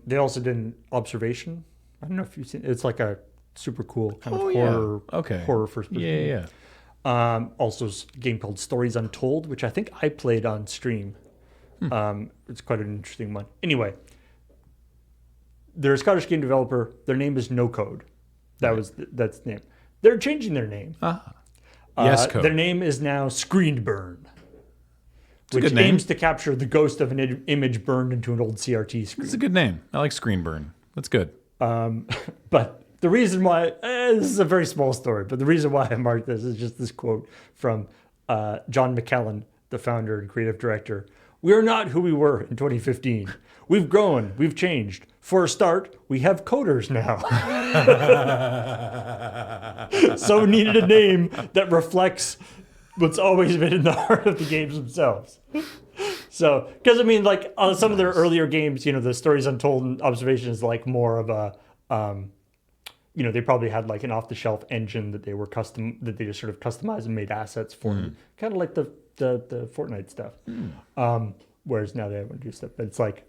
They also did an Observation. I don't know if you've seen it. It's like a super cool kind of horror first person game. Also, a game called Stories Untold, which I think I played on stream. It's quite an interesting one. Anyway, they're a Scottish game developer. Their name is No Code. That's the name. They're changing their name. Yes, Code. Their name is now Screened Burn, which name. aims to capture the ghost of an image burned into an old CRT screen. It's a good name. I like Screen Burn. That's good. But the reason why, this is a very small story, but the reason why I marked this is just this quote from John McKellen, the founder and creative director. "We are not who we were in 2015. We've grown. We've changed. For a start, we have coders now." So we needed a name that reflects what's always been in the heart of the games themselves. So, because I mean, like on some of their earlier games, the Stories Untold and Observation is like more of a, they probably had like an off-the-shelf engine that they just sort of customized and made assets for, kind of like the Fortnite stuff. Whereas now they want to do stuff, but it's like,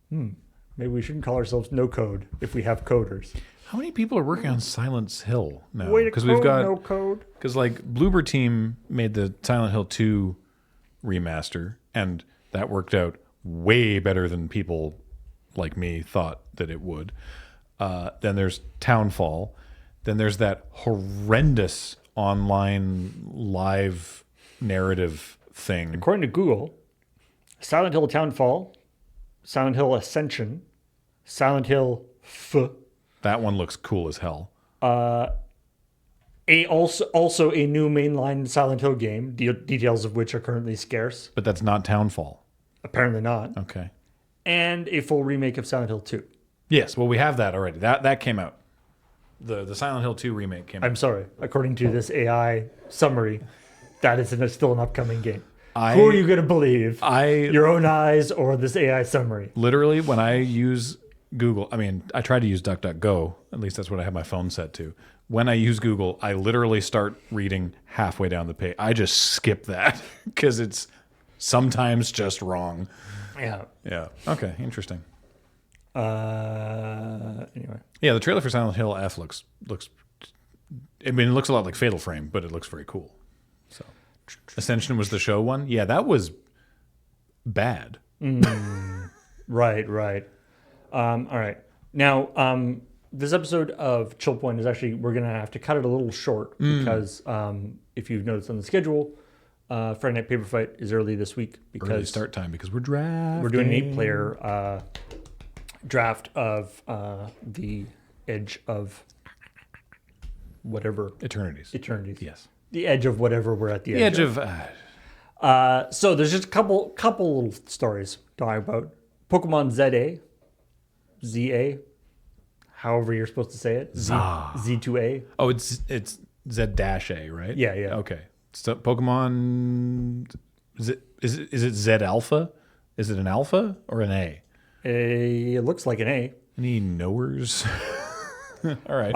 maybe we shouldn't call ourselves No Code if we have coders. How many people are working on Silent Hill now? Way to code, No Code. Because like Bloober Team made the Silent Hill 2 remaster, and that worked out way better than people like me thought that it would. Then there's Townfall. Then there's that horrendous online live narrative thing. According to Google, Silent Hill Townfall, Silent Hill Ascension, Silent Hill That one looks cool as hell. Also a new mainline Silent Hill game, details of which are currently scarce. But that's not Townfall. Apparently not. Okay. And a full remake of Silent Hill 2. Yes, well, we have that already. That came out. The Silent Hill 2 remake came out. I'm sorry. According to this AI summary, that is still an upcoming game. Who are you going to believe? Your own eyes or this AI summary? Literally, when I use Google, I try to use DuckDuckGo. At least that's what I have my phone set to. When I use Google, I literally start reading halfway down the page. I just skip that because it's sometimes just wrong. Yeah. Yeah. Okay. Interesting. Anyway. Yeah, the trailer for Silent Hill F looks. It looks a lot like Fatal Frame, but it looks very cool. So, Ascension was the show one. Yeah, that was bad. Right. All right. Now, this episode of ChillPoint is actually, we're going to have to cut it a little short because if you've noticed on the schedule, Friday Night Paper Fight is early this week because early start time because we're drafting. We're doing an 8-player draft of the Edge of whatever. Eternities. Eternities. Yes. The edge of whatever we're at the edge of. So there's just a couple little stories talking about Pokemon ZA, however you're supposed to say it, Z2A. Oh, it's Z-A, right? Yeah, yeah. Okay. So Pokemon, is it Z Alpha? Is it an alpha or an A? It looks like an A. Any knowers? All right.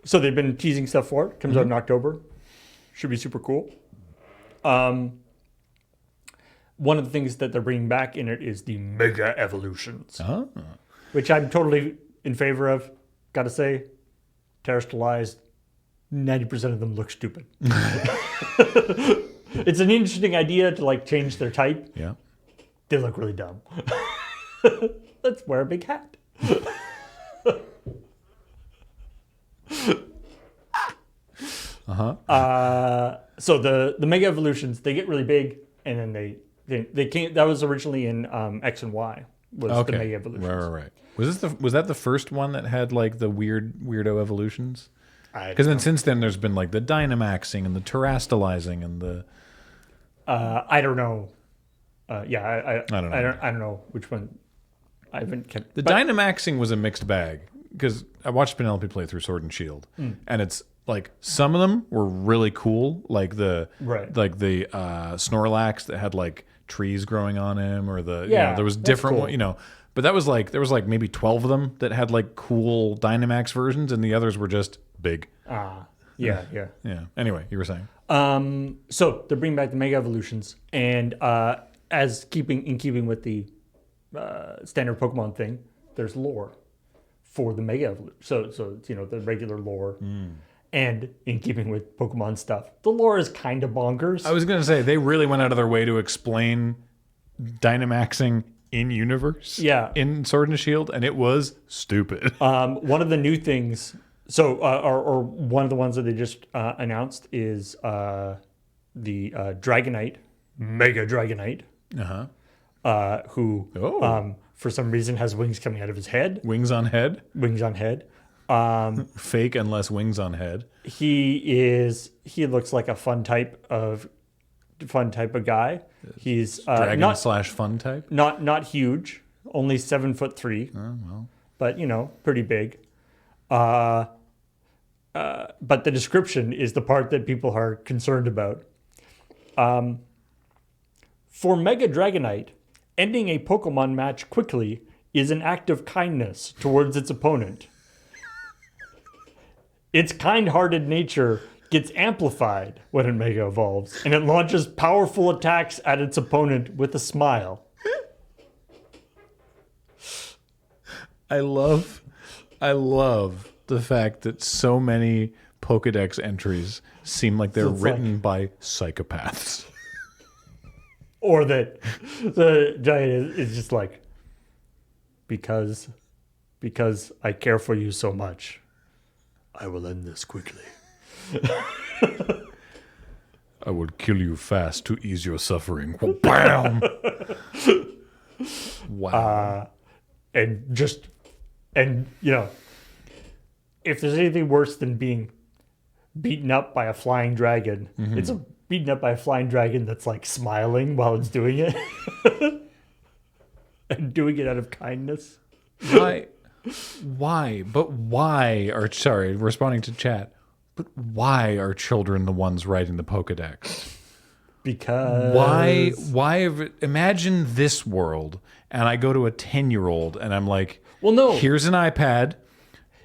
So they've been teasing stuff for it. Comes out in October. Should be super cool. One of the things that they're bringing back in it is the Mega Evolutions, which I'm totally in favor of. Gotta say, terrestrialized, 90% of them look stupid. It's an interesting idea to like change their type. Yeah. They look really dumb. Let's wear a big hat. So the Mega Evolutions, they get really big, and then they came. That was originally in X and Y. Was the Mega Evolutions? Right. Was that the first one that had like the weirdo evolutions? Because then since then there's been like the Dynamaxing and the Terrastalizing and the. I don't know. I don't know. I don't know which one. I haven't kept. The Dynamaxing was a mixed bag because I watched Penelope play through Sword and Shield, and it's like some of them were really cool, like the Snorlax that had like trees growing on him, or there was different one, but that was like there was like maybe 12 of them that had like cool Dynamax versions, and the others were just big. Yeah. Anyway, you were saying. So they're bringing back the Mega Evolutions, and in keeping with the standard Pokemon thing, there's lore for the Mega Evolution. So it's, the regular lore. And in keeping with Pokemon stuff, the lore is kind of bonkers. I was going to say, they really went out of their way to explain Dynamaxing in universe. Yeah. In Sword and Shield, and it was stupid. One of the new things, or one of the ones that they just announced is the Dragonite, Mega Dragonite, who for some reason has wings coming out of his head. Wings on head? Wings on head. Fake unless wings on head. He looks like a fun type of guy. He's dragon / fun type. Not huge, only 7'3". Oh well. But pretty big. But the description is the part that people are concerned about. For Mega Dragonite, ending a Pokemon match quickly is an act of kindness towards its opponent. Its kind-hearted nature gets amplified when it Mega Evolves, and it launches powerful attacks at its opponent with a smile. I love the fact that so many Pokedex entries seem like they're written by psychopaths. Or that the giant is just like, because I care for you so much, I will end this quickly. I will kill you fast to ease your suffering. Bam! Wow. And if there's anything worse than being beaten up by a flying dragon, it's beaten up by a flying dragon that's like smiling while it's doing it. And doing it out of kindness. Responding to chat, but why are children the ones writing the Pokedex? Because imagine this world, and I go to a 10-year-old and I'm like, well, no, here's an iPad.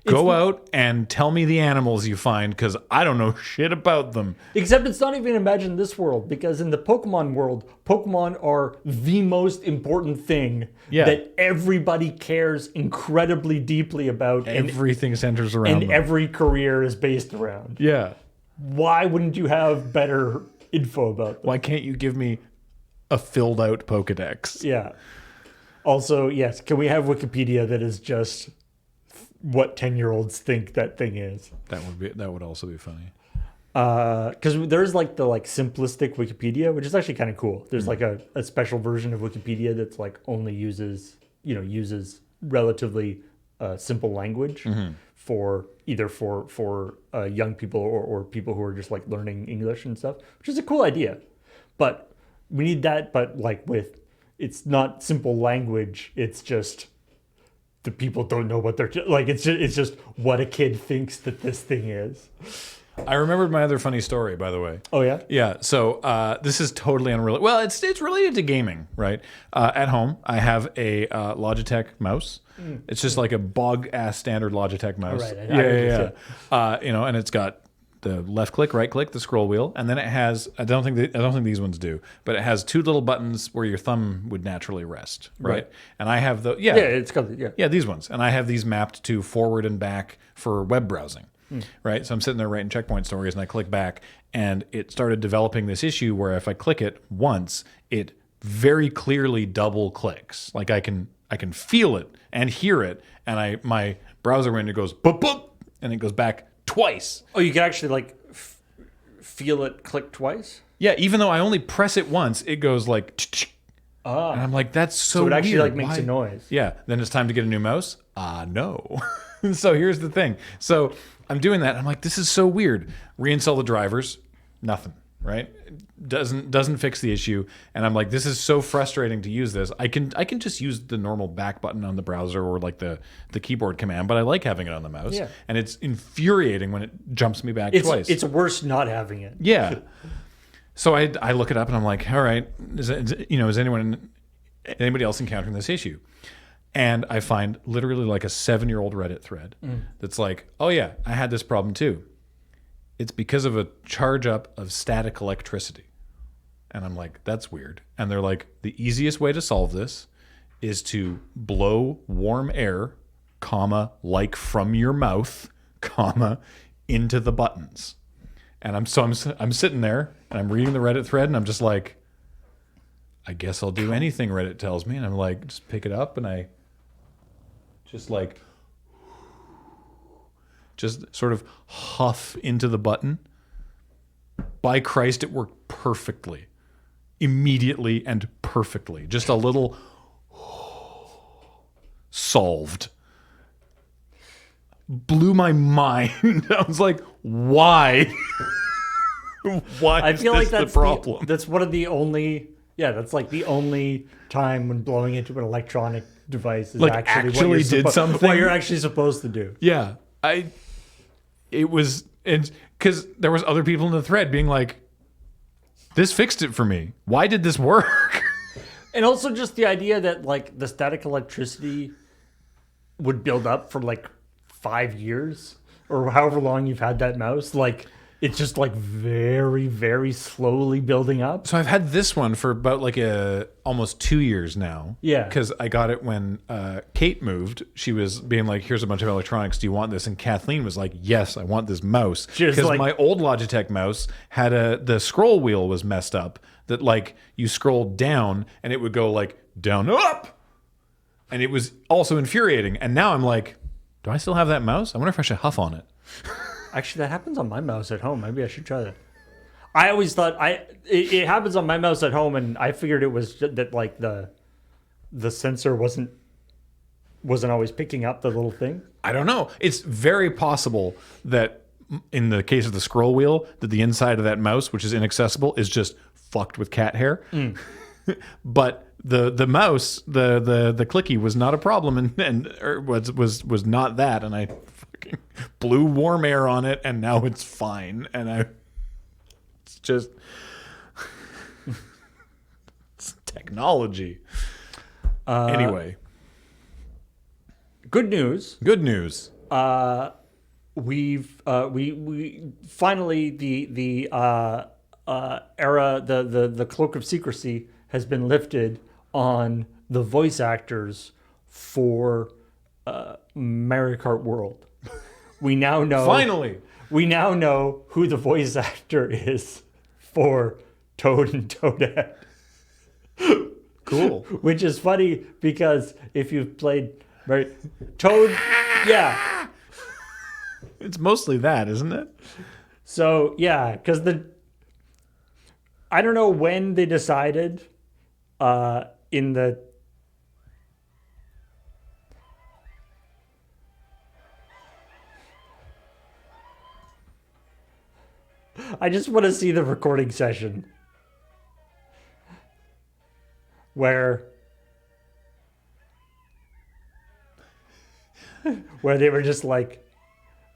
Go out and tell me the animals you find, because I don't know shit about them. Except it's not even imagine this world, because in the Pokemon world, Pokemon are the most important thing that everybody cares incredibly deeply about. Everything centers around them. Every career is based around. Yeah. Why wouldn't you have better info about them? Why can't you give me a filled out Pokedex? Yeah. Also, yes, can we have Wikipedia that is just what 10-year-olds think that thing is? That would also be funny. Because there's like the simplistic Wikipedia, which is actually kind of cool. There's like a special version of Wikipedia that's like only uses relatively simple language for either for young people or people who are just like learning English and stuff, which is a cool idea. but we need that. But like with, it's not simple language. It's just the people don't know what they're like. It's just what a kid thinks that this thing is. I remembered my other funny story, by the way. Oh yeah. Yeah, so this is totally unrelated. Well, it's related to gaming, right? At home, I have a Logitech mouse. It's just like a bog ass standard Logitech mouse. Right, Yeah. You know, and it's got the left click, right click, the scroll wheel, and then it has. I don't think these ones do, but it has two little buttons where your thumb would naturally rest, right? And I have the Yeah, it's got these ones, and I have these mapped to forward and back for web browsing. Right, so I'm sitting there writing checkpoint stories, and I click back, and it started developing this issue where if I click it once, it very clearly double clicks. Like I can feel it and hear it, and my browser window goes boop boop, and it goes back twice. Oh, you can actually like feel it click twice. Yeah, even though I only press it once, it goes like, and I'm like, that's so So it actually weird. like makes Why? a noise. Yeah, then it's time to get a new mouse. No. So here's the thing. So I'm doing that. I'm like, this is so weird. Reinstall the drivers, nothing. Right? Doesn't fix the issue. And I'm like, this is so frustrating to use this. I can just use the normal back button on the browser or like the keyboard command, but I like having it on the mouse. Yeah. And it's infuriating when it jumps me back twice. It's worse not having it. Yeah. So I look it up and I'm like, all right, is anybody else encountering this issue? And I find literally like a 7-year-old Reddit thread that's like, oh yeah, I had this problem too. It's because of a charge up of static electricity. And I'm like, that's weird. And they're like, the easiest way to solve this is to blow warm air, comma, like from your mouth, comma, into the buttons. And I'm sitting there and I'm reading the Reddit thread and I'm just like, I guess I'll do anything Reddit tells me. And I'm like, just pick it up and I just like, just sort of huff into the button. By Christ, it worked perfectly. Immediately and perfectly. Just a little solved. Blew my mind. I was like, why? Why I feel like that's the problem? That's one of the only. Yeah, that's like the only time when blowing into an electronic device is Like actually actually did something? what you're actually supposed to do. Yeah, because there was other people in the thread being like, this fixed it for me. Why did this work? And also just the idea that like the static electricity would build up for like 5 years or however long you've had that mouse. Like it's just like very, very slowly building up. So I've had this one for about like almost 2 years now. Yeah. Because I got it when Kate moved. She was being like, here's a bunch of electronics. Do you want this? And Kathleen was like, yes, I want this mouse. Because like, my old Logitech mouse had the scroll wheel was messed up. That like you scrolled down and it would go like down, up. And it was also infuriating. And now I'm like, do I still have that mouse? I wonder if I should huff on it. Actually, that happens on my mouse at home. Maybe I should try that. I always thought it happens on my mouse at home, and I figured it was that like the sensor wasn't always picking up the little thing. I don't know. It's very possible that in the case of the scroll wheel, that the inside of that mouse, which is inaccessible, is just fucked with cat hair. But the mouse, the clicky was not a problem, and was not that, and I fucking blew warm air on it, and now it's fine, and it's just it's technology. Anyway, Good news. good news. We've we finally the era the cloak of secrecy has been lifted on the voice actors for Mario Kart World. We now know Finally. we now know who the voice actor is for Toad and Toadette. Cool. Which is funny because if you've played Toad, yeah. It's mostly that, isn't it? So yeah, because I don't know when they decided in the I just want to see the recording session. where they were just like,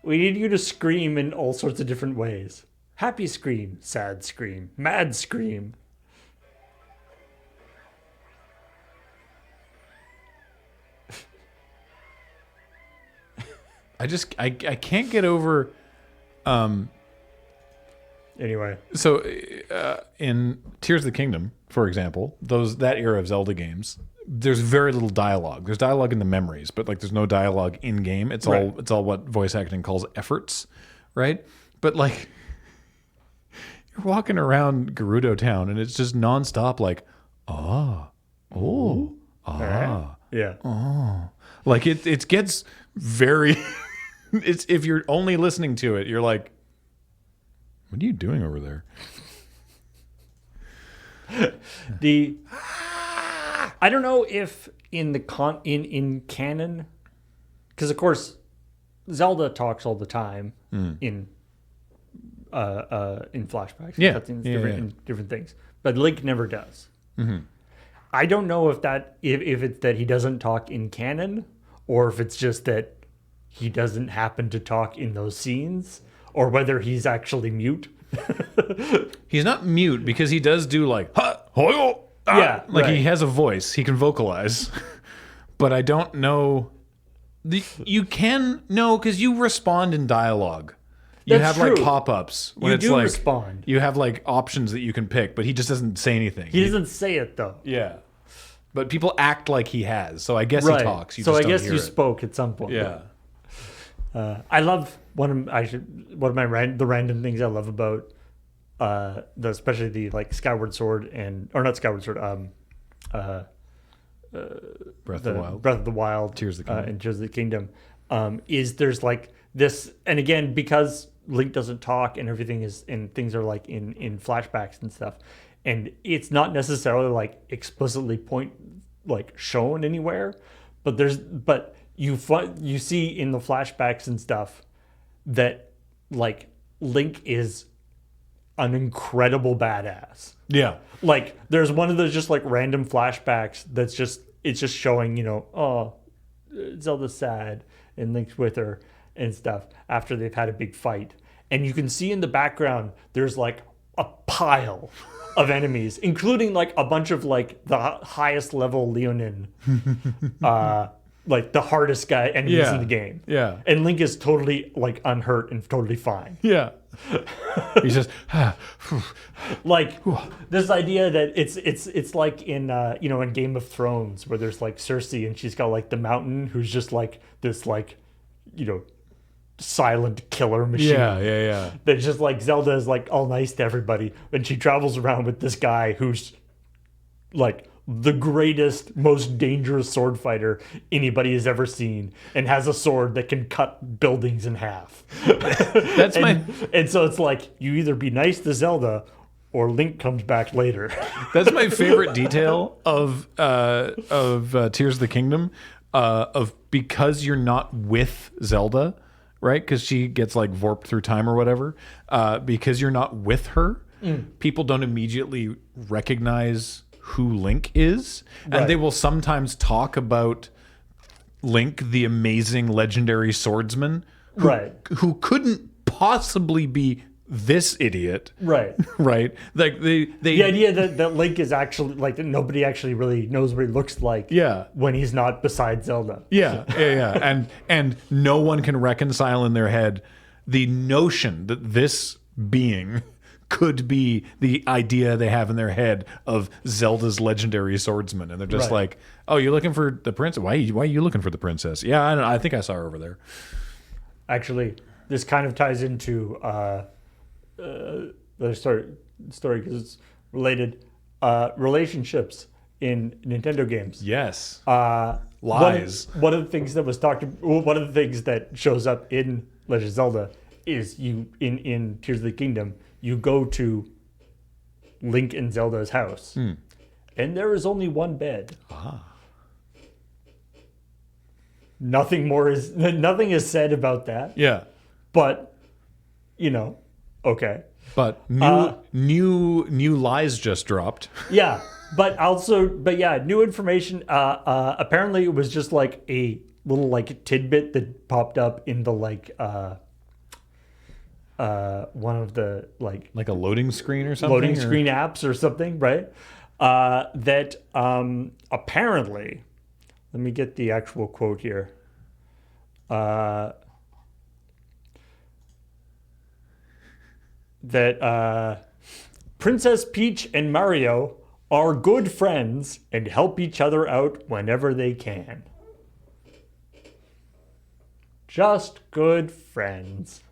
we need you to scream in all sorts of different ways. Happy scream, sad scream, mad scream. I can't get over. Anyway, So in Tears of the Kingdom, for example, that era of Zelda games, there's very little dialogue. There's dialogue in the memories, but like there's no dialogue in game. It's all what voice acting calls efforts, right? But like you're walking around Gerudo Town and it's just nonstop like yeah. like it gets very it's if you're only listening to it, you're like, what are you doing over there? I don't know if in the in canon, because of course Zelda talks all the time in flashbacks, Yeah. cutscenes, Yeah, in different things, but Link never does. I don't know if it's that he doesn't talk in canon, or if it's just that he doesn't happen to talk in those scenes, or whether he's actually mute. He's not mute because he does do like, ha, hoyo, ah. Yeah, like right. he has a voice, he can vocalize, but I don't know. You can know because you respond in dialogue. You That's have like true. pop-ups when You it's do like respond. you have like options that you can pick, but he just doesn't say anything. He doesn't say it though. Yeah, but people act like he has, so I guess he talks. You so just I don't guess hear you it. spoke at some point. Yeah. I love one of the random things I love about especially the like Skyward Sword or not Skyward Sword, Breath of the Wild. Breath of the Wild, Tears of the Kingdom. and Tears of the Kingdom, is there's like this, and again because Link doesn't talk and everything is and things are like in flashbacks and stuff, and it's not necessarily like explicitly shown anywhere, but you see in the flashbacks and stuff that like Link is an incredible badass. Yeah. Like there's one of those just like random flashbacks it's just showing, Zelda's sad and Link's with her and stuff after they've had a big fight. And you can see in the background there's like a pile of enemies, including like a bunch of like the highest level Leonin, like the hardest guy enemies in the game. Yeah. And Link is totally like unhurt and totally fine. Yeah. He's just Like this idea that it's like in in Game of Thrones where there's like Cersei and she's got like the Mountain who's just like this like silent killer machine. yeah. That's just like Zelda is like all nice to everybody, and she travels around with this guy who's like the greatest, most dangerous sword fighter anybody has ever seen, and has a sword that can cut buildings in half. And so it's like you either be nice to Zelda or Link comes back later. That's my favorite detail of Tears of the Kingdom, of because you're not with Zelda, right? Because she gets like warped through time or whatever. Because you're not with her, people don't immediately recognize who Link is, and Right. they will sometimes talk about Link, the amazing legendary swordsman, who couldn't possibly be this idiot. Right. Right. Like the idea that Link is actually like that nobody actually really knows what he looks like. Yeah. When he's not beside Zelda. Yeah. And no one can reconcile in their head the notion that this being could be the idea they have in their head of Zelda's legendary swordsman, and they're just Right. like, "Oh, you're looking for the princess? Why are you looking for the princess?" Yeah, I don't know. I think I saw her over there. Actually, this kind of ties into the story because it's related. Relationships in Nintendo games. Yes. Lies. One of the things that was one of the things that shows up in Legend of Zelda is you in Tears of the Kingdom. You go to Link and Zelda's house, and there is only one bed. Nothing is said about that. Yeah. But Okay. But new lies just dropped. Yeah, but new information. Apparently, it was just like a little like tidbit that popped up in the one of the Like a loading screen or something? loading screen apps or something, right? That apparently, let me get the actual quote here. That Princess Peach and Mario are good friends and help each other out whenever they can. Just good friends.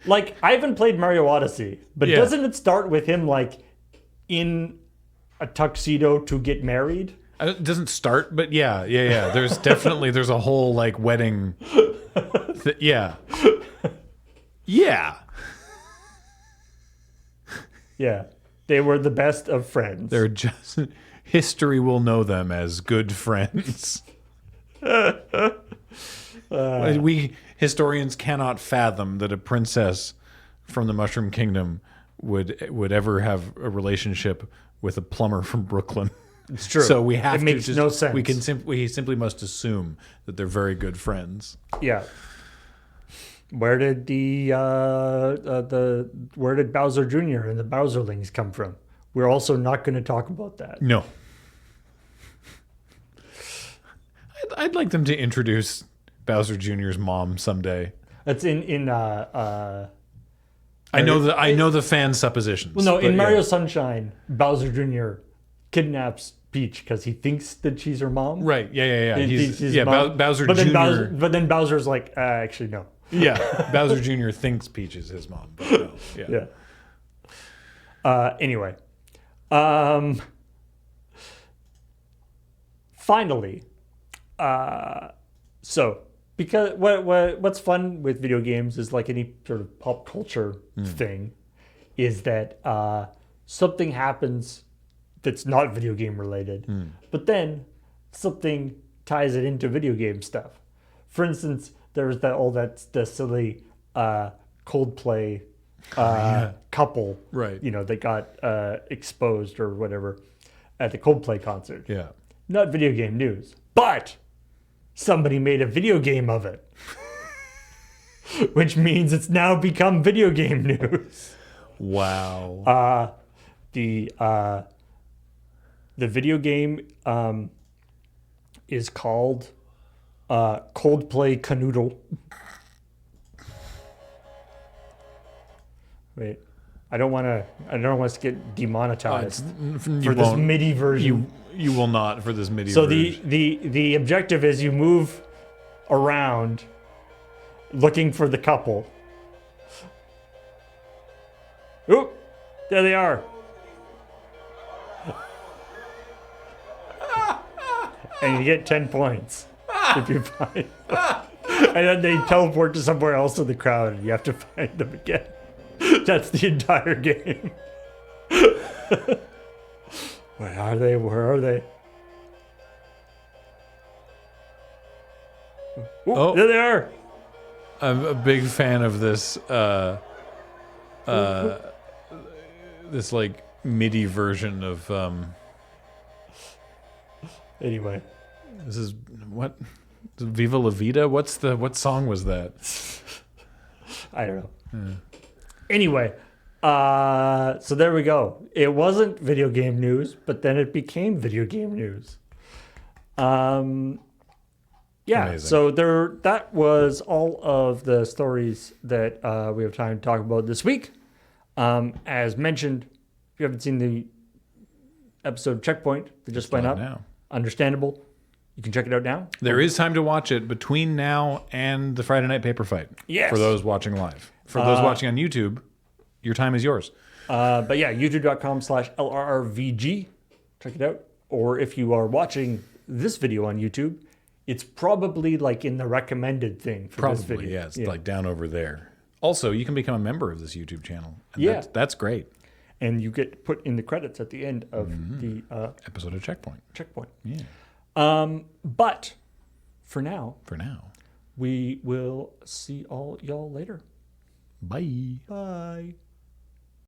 Like, I haven't played Mario Odyssey, but Yeah. doesn't it start with him like in a tuxedo to get married? It doesn't start, but yeah. There's there's a whole like wedding. Yeah. Yeah. Yeah. They were the best of friends. They're just history will know them as good friends. We historians cannot fathom that a princess from the Mushroom Kingdom would ever have a relationship with a plumber from Brooklyn. It's true. So we have it makes to no sense. We simply must assume that they're very good friends. Yeah. Where did where did Bowser Jr. and the Bowserlings come from? We're also not going to talk about that. No. I'd like them to introduce Bowser Jr.'s mom someday. That's in I know the fan suppositions. well, no, in but Mario yeah. Sunshine, Bowser Jr. kidnaps Peach because he thinks that she's her mom. Right? Yeah. He He's, thinks she's yeah. mom. Bowser but Jr. then but then Bowser's like, actually no. Yeah, Bowser Jr. thinks Peach is his mom. But no. Yeah. Anyway, finally, so because what's fun with video games is like any sort of pop culture thing, is that something happens that's not video game related, but then something ties it into video game stuff. For instance, there's the silly Coldplay couple, Right. that got exposed or whatever at the Coldplay concert. Yeah. Not video game news, but somebody made a video game of it, which means it's now become video game news. Wow. The video game is called Coldplay Canoodle. Wait, I don't want us to get demonetized for this MIDI version. You will not for this MIDI So version. the objective is you move around looking for the couple. Oop, there they are. And you get 10 points if you find them. And then they teleport to somewhere else in the crowd and you have to find them again. That's the entire game. Where are they? Where are they? Ooh, Oh. there they are. I'm a big fan of this this like MIDI version of Anyway, this is what Viva La Vida? What song was that? I don't know. Anyway, so there we go. It wasn't video game news, but then it became video game news. Yeah, Amazing. so that was all of the stories that we have time to talk about this week. As mentioned, if you haven't seen the episode of Checkpoint that just went live up, now. understandable. You can check it out now. There is time to watch it between now and the Friday Night Paper Fight. Yes. For those watching live. For those watching on YouTube, your time is yours. But yeah, youtube.com/LRRVG. Check it out. Or if you are watching this video on YouTube, it's probably like in the recommended thing for this Probably, video. yeah. It's like down over there. Also, you can become a member of this YouTube channel. And Yeah. That's great. And you get put in the credits at the end of the Episode of Checkpoint. Checkpoint. Yeah. But for now, For now. we will see all y'all later. Bye. Bye.